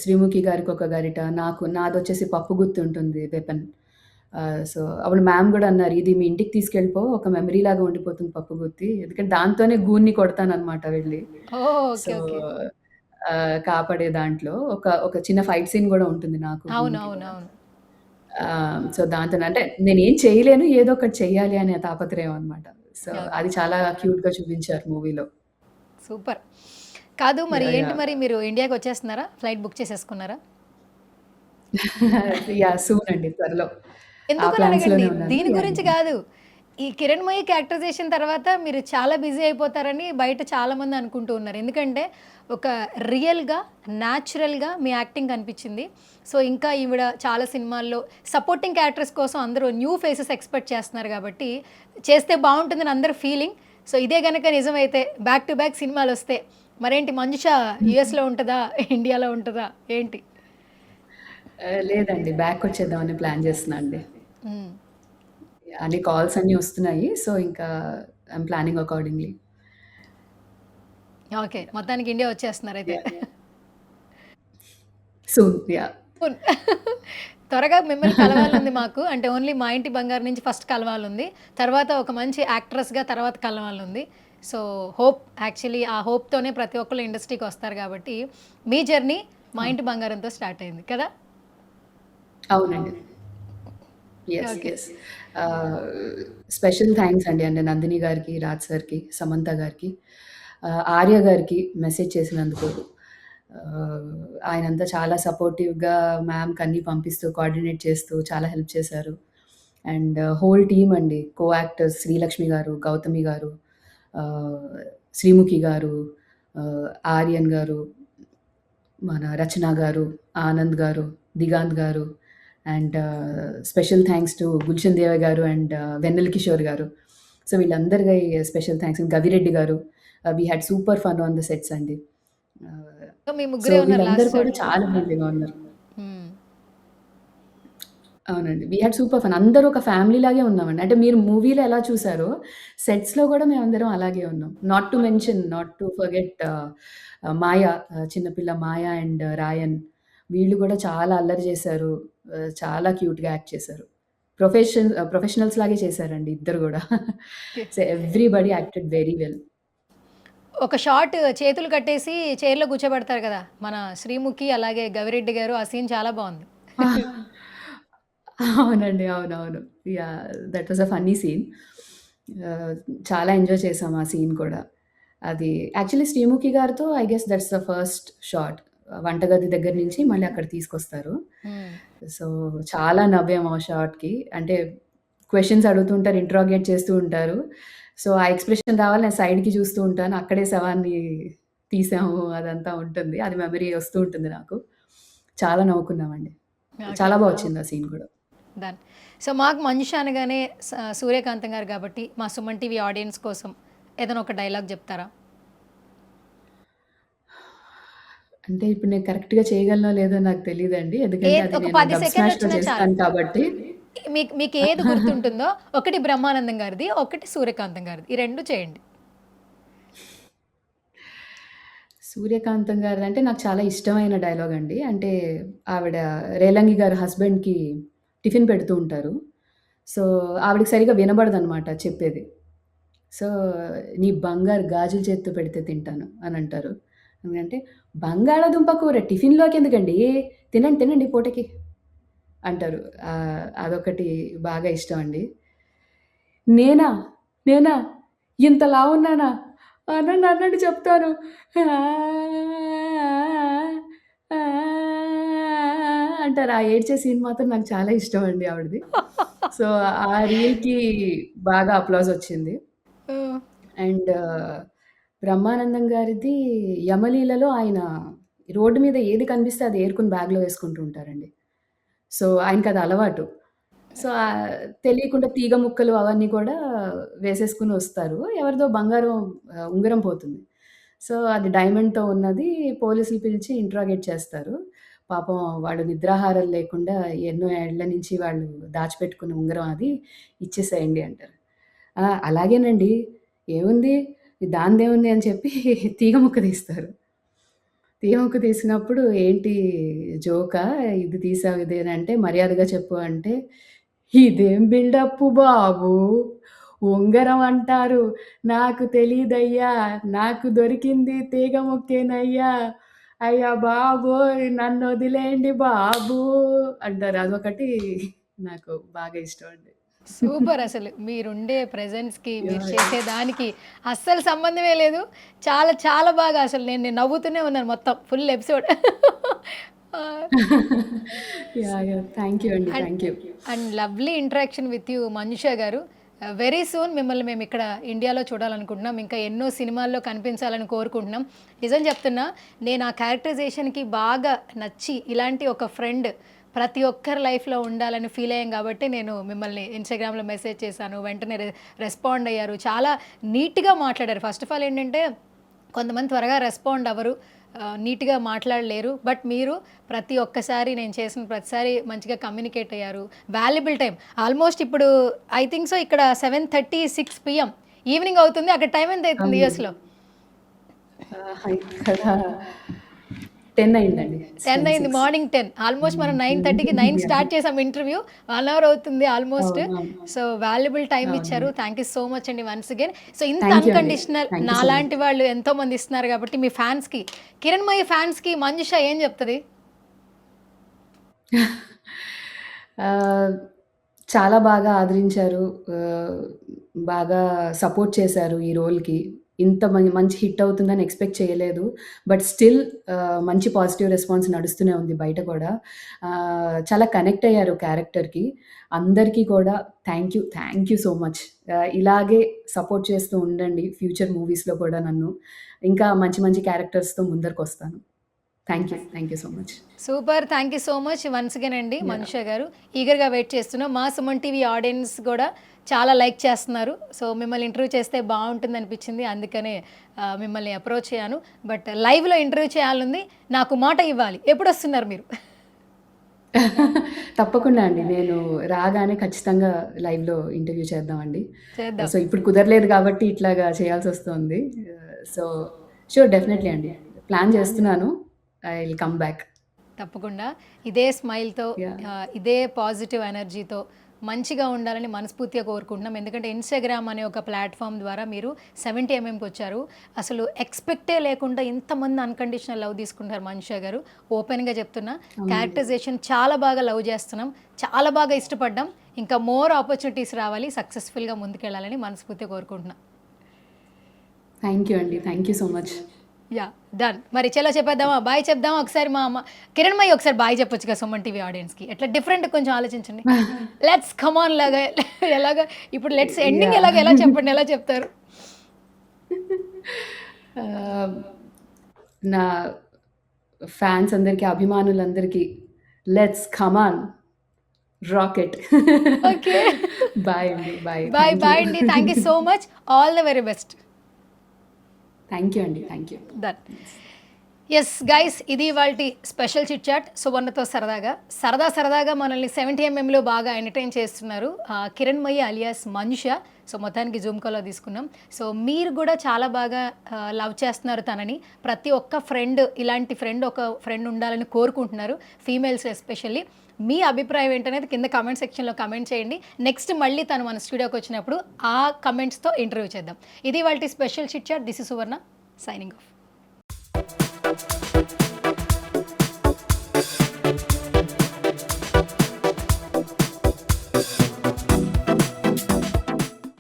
C: 'శ్రీముఖి' గారికొక గరిట, నాదొచ్చేసి పప్పు గుత్తుంటుంది వెపన్. సో, అప్పుడు మ్యామ్ గూడా అన్నారు, "ఇది మీ ఇంటికి తీసుకెళ్ళిపో. ఒక మెమరీలాగా ఉండిపోతుంది పప్పు గుత్తి." ఎందుకంటే దాంతోనే గూన్ని కొడతాననమాట వెళ్లి.
B: ఓహ్!
C: So,
B: okay. ఓకే.
C: కాపాడే దాంట్లో ఒక చిన్న ఫైట్ సీన్ గూడా ఉంటుంది నాకు, గూన్‌కి గూడా.
B: అవునవునవును.
C: సో, దాంతోనే అంటే నేనేం చేయలేను. ఏదో ఒకటి చెయ్యాలి అనే తాపత్రయం అనమాట. So,
B: okay.
C: అది చాలా క్యూట్‌గా చూపించారు మూవీలో.
B: సూపర్. కాదు మరి ఏంటి
C: యాహ్!
B: మరి మీరు ఇండియాకొచ్చేస్తున్నారా? ఫ్లైట్ బుక్ చేసేసుకున్నారా?
C: సూన్ అండి త్వరలో. ఆ
B: ఎందుకని అడగండి.
C: ప్లాన్స్‌లోనే ఉన్నాను.
B: దీని
C: యాహ్!
B: గురించి గాదు. ఈ కిరణ్మయి క్యారెక్టరైజేషన్ తర్వాత మీరు చాలా బిజీ అయిపోతారని బయట చాలామంది అనుకుంటూ ఉన్నారు. ఎందుకంటే ఒక రియల్‌గా, న్యాచురల్‌గా మీ యాక్టింగ్ కనిపించింది. సో, ఇంకా ఈవిడ చాలా సినిమాల్లో సపోర్టింగ్ క్యారెక్టర్స్ కోసం అందరూ న్యూ ఫేసెస్ ఎక్స్‌పెక్ట్ చేస్తున్నారు కాబట్టి, చేస్తే బావుంటుందని అందరి ఫీలింగ్. సో, ఇదే గనక నిజమైతే బ్యాక్ టు బ్యాక్ సినిమాలొస్తే మరేంటి మంజుష యూఎస్‌లో ఉంటదా? ఇండియాలో ఉంటదా? ఏంటి?
C: లేదండి. బ్యాక్ వచ్చేద్దామని ప్లాన్ చేస్తున్నా అండి.
B: హ్మ్.
C: అన్ని కాల్స్ అన్నీ వస్తున్నాయి. సో, ఇంకా ఐయామ్ ప్లానింగ్ అకార్డింగ్‌లీ.
B: ఓకే. మొత్తానికి ఇండియా వచ్చేస్తున్నారైతే.
C: యాహ్! సూన్. యాహ్!
B: పోన్ త్వరగా మిమ్మల్ని కలవాలనుంది మాకు. అంటే ఓన్లీ మా ఇంటి బంగారం నుంచి ఫస్ట్ కలవాలనుంది. తర్వాత ఒక మంచి యాక్ట్రెస్‌గా తర్వాత కలవాలనుంది. సో, హోప్ యాక్చువల్లీ ఆ హోప్‌తోనే ప్రతి ఒక్కళ్ళు ఇండస్ట్రీకి వస్తారు కాబట్టి, మీ జర్నీ మా ఇంటి బంగారంతో స్టార్ట్ అయింది కదా!
C: అవునండి. యెస్.
B: ఓకే.
C: యెస్. ఆహ్, స్పెషల్ థాంక్స్ అండి. అంటే నందిని గారికి, రాజ్ సార్‌కి, సమంత గారికి, ఆర్య గారికి మెసేజ్ చేసినందుకు. ఆహ్, ఆయనంతా చాలా సపోర్టివ్‌గా మ్యామ్‌కి అన్నీ పంపిస్తూ, కోఆర్డినేట్ చేస్తూ చాలా హెల్ప్ చేశారు. అండ్ హోల్ టీమ్ అండి. కో యాక్టర్స్ శ్రీలక్ష్మి గారు, గౌతమి గారు, ఆహ్, శ్రీముఖి గారు, ఆర్యన్ గారు, మన రచన గారు, ఆనంద్ గారు, దిగాంత్ గారు and special thanks to Gulshan దేవ గారు అండ్ వెన్నెల కిషోర్ గారు. సో, వీళ్ళందరికీ special thanks. Gavireddy garu. We had super fun on the sets అండి. ఆహ్,
B: సో, మీ
C: సో,
B: ముగ్గురే ఉన్నారు
C: వీళ్ళందరూ
B: లాస్ట్
C: కూడా
B: షాట్‌లో.
C: చాలా ఫ్రెండ్లీగా ఉన్నారు.
B: హ్మ్.
C: అవునండి. We had super fun. అందరూ ఒక ఫ్యామిలీ లాగే ఉన్నామండి. అంటే మీరు మూవీలో ఎలా చూసారో, సెట్స్‌లో గూడా మేమందరం అలాగే ఉన్నాం. నాట్ టు ఫర్గెట్ మాయ, చిన్నపిల్ల మాయ అండ్ రాయన్. వీళ్ళు గూడా చాలా అల్లరి చేశారు. చాలా క్యూట్‌గా యాక్ట్ చేశారు. ప్రొఫెషనల్స్ లాగే చేశారండి ఇద్దరు గూడా.
B: Okay.
C: So, everybody acted very well.
B: ఒక షాట్ చేతులు కట్టేసి చైర్‌లో కూర్చోబెడతారు కదా! మన శ్రీముఖి అలాగే గవిరెడ్డి గారు ఆ సీన్ చాలా బావుంది.
C: అవునండి. అవునవును. Yeah! That was a funny scene. ఆహ్, చాలా ఎంజాయ్ చేసాం ఆ సీన్ కూడా. అది యాక్చువల్లీ శ్రీముఖి గారితో I guess that's the first shot. వంటగది దగ్గర నుంచి మళ్ళీ అక్కడ తీసుకొస్తారు.
B: హ్మ్.
C: సో, చాలా నవ్వాము ఆ షాట్‌కి. అంటే క్వెషన్స్ అడుగుతుంటారు, ఇంటరాగేట్ చేస్తూ ఉంటారు. సో, ఆ ఎక్స్‌ప్రెషన్ రావాలి నేను సైడ్‌కి చూస్తూ ఉంటాను. అక్కడే శవాన్ని తీసాము అదంతా ఉంటుంది. అది మెమరీ వస్తూ ఉంటుంది నాకు. చాలా నవ్వుకున్నామండి.
B: ఓకే.
C: చాలా వచ్చింది ఆ సీన్ కూడా.
B: డన్. సో, మాకు మంజుష అనగానే సూర్యకాంతం గారు కాబట్టి, మా సుమన్ టీవీ ఆడియన్స్ కోసం ఏదైనా ఒక డైలాగ్ చెప్తారా?
C: అంటే ఇప్పుడు నేను కరెక్ట్‌గా చేయగలనో లేదో నాకు తెలీదండి. ఎందుకంటే అది
B: ఒక
C: నేను
B: 10
C: డబ్ స్మాష్‌లో
B: సెకండ్‌లొచ్చినా చాలు.
C: చేస్తాను కాబట్టి.
B: మీకు ఏది గుర్తుంటుందో ఒకటి బ్రహ్మానందం గారిది, ఒకటి సూర్యకాంతం గారిది. ఈ 2 చేయండి.
C: సూర్యకాంతం గారిదంటే నాకు చాలా ఇష్టమైన డైలాగ్ అండి. అంటే ఆవిడ రేలంగి గారి హస్బెండ్‌కి టిఫిన్ పెడుతూ ఉంటారు. సో, ఆవిడకి సరిగ్గా వినబడదనమాట చెప్పేది. సో, "నీ బంగారు గాజుల చేత్తో పెడితే తింటాను" అనంటారు. అంటే, "బంగాళాదుంప కూర టిఫిన్‌లోకెందుకండి? తినండి, తినండి పూటకి" అంటారు. అదొకటి బాగా ఇష్టమండి. నేనా? నేనా? ఇంత లావున్నానా? అనండి, అనండి చెప్తాను. అంటారు. ఆ ఏడ్చే సీన్ మాత్రం నాకు చాలా ఇష్టమండి ఆవిడది. సో, ఆ రీల్‌కి బాగా అప్లాజొచ్చింది.
B: హ్మ్.
C: అండ్ బ్రహ్మానందం గారిది 'యమలీలలో' ఆయన రోడ్డు మీద ఏది కనిపిస్తే అది ఏరుకొని బ్యాగ్‌లో వేసుకుంటూ ఉంటారండి. సో, ఆయనకది అలవాటు. సో, తెలియకుండా తీగ ముక్కలు అవన్నీ కూడా వేసేసుకొని వస్తారు. ఎవరిదో బంగారం ఉంగరం పోతుంది. సో, అది డైమండ్‌తో ఉన్నది పోలీసులు పిలిచి ఇంట్రాగేట్ చేస్తారు. పాపం వాడు నిద్రాహారాలు లేకుండా ఎన్నో ఏళ్ల నుంచి వాళ్ళు దాచిపెట్టుకున్న ఉంగరం అది ఇచ్చేసేయండి అంటారు. ఆ! అలాగేనండి. ఏముంది దానిదేముంది అని చెప్పి తీగ ముక్క తీస్తారు. తీగ ముక్క తీసినప్పుడు ఏంటి జోకా? ఇది తీసావు ఇదేనంటే మర్యాదగా చెప్పు అంటే, ఇదేం బిల్డప్పు బాబు! ఉంగరం అంటారు. నాకు తెలీదయ్యా! నాకు దొరికింది తీగ ముక్కేనయ్యా! అయ్య బాబోయ్! నన్నొదిలేయండి బాబూ! అంటారు. అదొకటి నాకు బాగా ఇష్టం అండి.
B: సూపర్ అసలు. మీరుండే ప్రెజెన్స్‌కి, మీరు
C: యాహ్!
B: చేసే దానికి అస్సలు సంబంధమే లేదు. చాలా చాలా బాగా అసలు నేను నేను నవ్వుతూనే ఉన్నాను మొత్తం full episode. Ah,
C: yeah! Thank you అండి.
B: And
C: thank you.
B: And lovely interaction with you Manjusha garu. Very soon మిమ్మల్ని మేము ఇక్కడ ఇండియాలో చూడాలనుకుంటున్నాం, ఇంకా ఎన్నో సినిమాల్లో కనిపించాలని కోరుకుంటున్నాం. నిజం చెప్తున్నా, నేను ఆ క్యారెక్టరైజేషన్కి బాగా నచ్చి ఇలాంటి ఒక ఫ్రెండ్ ప్రతి ఒక్కరి లైఫ్లో ఉండాలని ఫీల్ అయ్యాం కాబట్టి నేను మిమ్మల్ని ఇన్స్టాగ్రామ్లో మెసేజ్ చేశాను, వెంటనే రెస్పాండ్ అయ్యారు, చాలా నీట్గా మాట్లాడారు. ఫస్ట్ ఆఫ్ ఆల్ ఏంటంటే కొంతమంది త్వరగా రెస్పాండ్ అవ్వరు, నీట్గా మాట్లాడలేరు, బట్ మీరు ప్రతి ఒక్కసారి నేను చేసిన ప్రతిసారి మంచిగా కమ్యూనికేట్ అయ్యారు. వాల్యుబుల్ టైం ఆల్మోస్ట్ ఇప్పుడు ఐ థింక్ సో ఇక్కడ 7:36 PM ఈవినింగ్ అవుతుంది, అక్కడ టైం ఎంత అవుతుంది యూఎస్లో?
C: ఇక్కడ 10 అయిందండి.
B: 10 అయింది, మార్నింగ్ 10. ఆల్మోస్ట్ మనం 9:30కి 9 స్టార్ట్ చేసాం ఇంటర్వ్యూ, 1 అవర్ అవుతుంది ఆల్మోస్ట్. సో వాల్యుబుల్ టైం ఇచ్చారు. థ్యాంక్ యూ సో మచ్ అండి వన్స్ అగైన్. సో ఇంత అన్కండిషనల్ నాలాంటి వాళ్ళు ఎంతో మంది ఇస్తున్నారు కాబట్టి మీ ఫ్యాన్స్కి, కిరణ్మయి ఫ్యాన్స్కి మంజుష ఏం చెప్తుంది?
C: చాలా బాగా ఆదరించారు, బాగా సపోర్ట్ చేశారు ఈ రోల్కి. ఇంత మంచి హిట్ అవుతుందని ఎక్స్పెక్ట్ చేయలేదు, బట్ స్టిల్ మంచి పాజిటివ్ రెస్పాన్స్ నడుస్తూనే ఉంది బయట కూడా. చాలా కనెక్ట్ అయ్యారు క్యారెక్టర్కి. అందరికీ కూడా థ్యాంక్ యూ సో మచ్. ఇలాగే సపోర్ట్ చేస్తూ ఉండండి ఫ్యూచర్ మూవీస్లో కూడా నన్ను. ఇంకా మంచి మంచి క్యారెక్టర్స్తో ముందరకు వస్తాను. Thank you so much.
B: Super, thank you so much once again అండి మనుష గారు. ఈగర్గా వెయిట్ చేస్తున్నాం. మా సుమన్ టీవీ ఆడియన్స్ కూడా చాలా లైక్ చేస్తున్నారు. సో మిమ్మల్ని ఇంటర్వ్యూ చేస్తే బాగుంటుంది అనిపించింది, అందుకనే మిమ్మల్ని అప్రోచ్ అయ్యాను. బట్ లైవ్లో ఇంటర్వ్యూ చేయాలని నాకు మాట ఇవ్వాలి. ఎప్పుడు వస్తున్నారు మీరు?
C: తప్పకుండా అండి, నేను రాగానే ఖచ్చితంగా లైవ్లో ఇంటర్వ్యూ చేద్దామండి.
B: చేద్దాం.
C: సో ఇప్పుడు కుదరలేదు కాబట్టి ఇట్లాగా చేయాల్సి వస్తుంది. సో షూర్, డెఫినెట్లీ అండి, ప్లాన్ చేస్తున్నాను. I will come back.
B: తప్పకుండా ఇదే స్మైల్తో, ఇదే పాజిటివ్ ఎనర్జీతో మంచిగా ఉండాలని మనస్ఫూర్తిగా కోరుకుంటున్నాం. ఎందుకంటే ఇన్స్టాగ్రామ్ అనే ఒక ప్లాట్ఫామ్ ద్వారా మీరు 70 mmకి వచ్చారు. అసలు ఎక్స్పెక్టే లేకుండా ఇంతమంది అన్కండిషనల్ లవ్ తీసుకుంటారు మనుష గారు. ఓపెన్గా చెప్తున్నా, క్యారెక్టరైజేషన్ చాలా బాగా లవ్ చేస్తున్నాం, చాలా బాగా ఇష్టపడ్డాం. ఇంకా మోర్ ఆపర్చునిటీస్ రావాలి, సక్సెస్ఫుల్గా ముందుకెళ్ళాలని మనస్ఫూర్తిగా కోరుకుంటున్నాం.
C: థ్యాంక్ యూ అండి, thank you so much.
B: Yeah, done. మరి చలో చెప్పేద్దామా, బాయ్ చెప్దామా? ఒకసారి మా అమ్మ కిరణ్మయి ఒకసారి బాయ్ చెప్పొచ్చు కదా సుమన్ టీవీ ఆడియన్స్కి. ఎట్లా డిఫరెంట్ కొంచెం ఆలోచించండి. లెట్స్ కమాన్ లాగా ఎలాగా ఇప్పుడు లెట్స్ ఎండింగ్ ఎలా చెప్పండి, ఎలా చెప్తారు?
C: నా ఫ్యాన్స్ అందరికీ, అభిమానులందరికీ let's come on rocket.
B: Okay,
C: bye అండి, బాయ్
B: బాయ్ అండి. Thank you so much, all the very best.
C: Thank you అండి, thank you.
B: Done. Yes guys, ఇది వాళ్ళ స్పెషల్ చిట్ చాట్. సువర్ణతో సరదాగా మనల్ని 70 mmలో బాగా ఎంటర్టైన్ చేస్తున్నారు కిరణ్మయి అలియాస్ మనుష. సో మొత్తానికి జూమ్ కాల్లో తీసుకున్నాం. సో మీరు కూడా చాలా బాగా లవ్ చేస్తున్నారు తనని. ప్రతి ఒక్క ఫ్రెండ్, ఇలాంటి ఒక ఫ్రెండ్ ఉండాలని కోరుకుంటున్నారు, ఫీమేల్స్ ఎస్పెషల్లీ. మీ అభిప్రాయం ఏంటనేది కింద కామెంట్ సెక్షన్లో కమెంట్ చేయండి. నెక్స్ట్ మళ్ళీ తను మన స్టూడియోకి వచ్చినప్పుడు ఆ కమెంట్స్తో ఇంటర్వ్యూ చేద్దాం. ఇది వాళ్ళ special chit chat. This is Suvarna signing of.